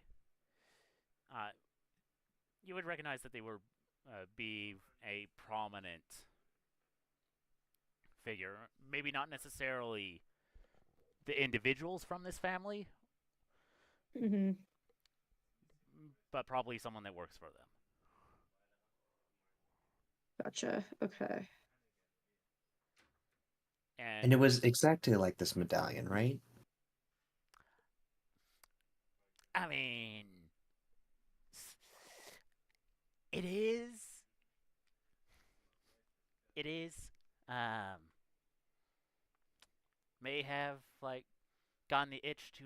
Uh, you would recognize that they would be a prominent figure. Maybe not necessarily the individuals from this family, Mm-hmm. but probably someone that works for them. Gotcha. Okay. And it was exactly like this medallion, right? I mean, it is. It is. Um, may have like gotten the itch to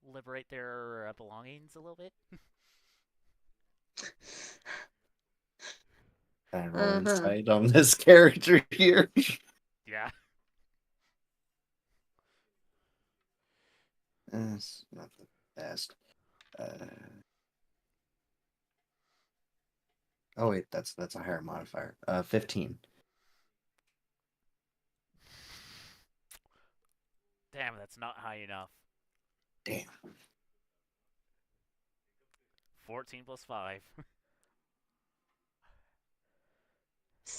liberate their belongings a little bit. I roll Uh-huh. insight on this character here. Yeah. That's not the best. Oh wait, that's a higher modifier. 15. Damn, that's not high enough. Damn. 14 plus 5.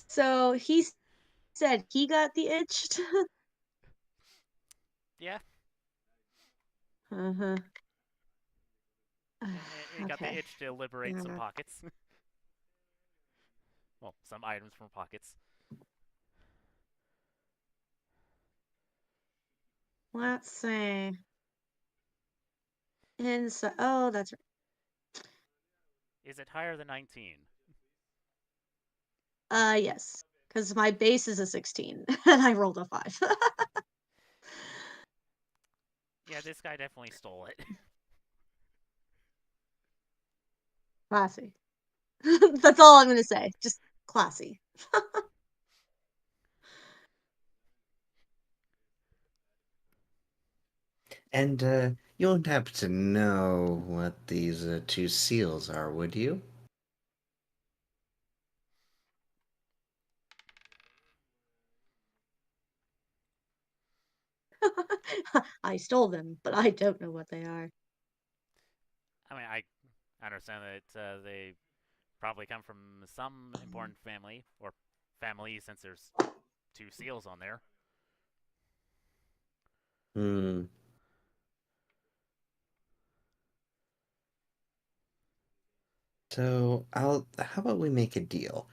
So he said he got the itch. Yeah. Uh-huh. He got the Okay. itch to liberate some Yeah. pockets. Well, some items from pockets. Let's see. Inside. Oh, that's right. Is it higher than 19? Yes. Because my base is a 16 and I rolled a 5. Yeah, this guy definitely stole it. Classy. That's all I'm gonna say. Just classy. And you won't happen to know what these two seals are, would you? I stole them, but I don't know what they are. I mean, I understand that they probably come from some important family, or family since there's 2 seals on there. Hmm. So how about we make a deal?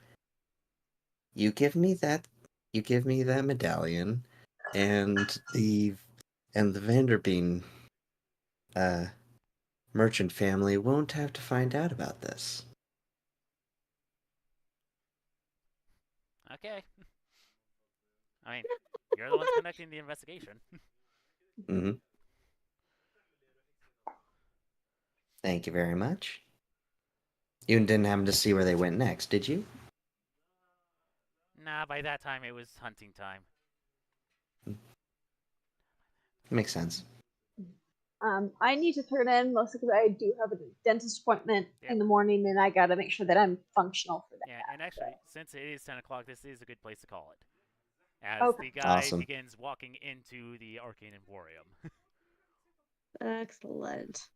You give me that medallion and the Vanderbean merchant family won't have to find out about this. Okay. I mean, you're the ones conducting the investigation. Mm-hmm. Thank you very much. You didn't happen to see where they went next, did you? Nah, by that time it was hunting time. Makes sense. I need to turn in mostly because I do have a dentist appointment Yep. in the morning, and I gotta make sure that I'm functional for that. Yeah, and actually, since it is 10 o'clock, this is a good place to call it. As Okay. the guy Awesome. begins walking into the Arcane Emporium. Excellent.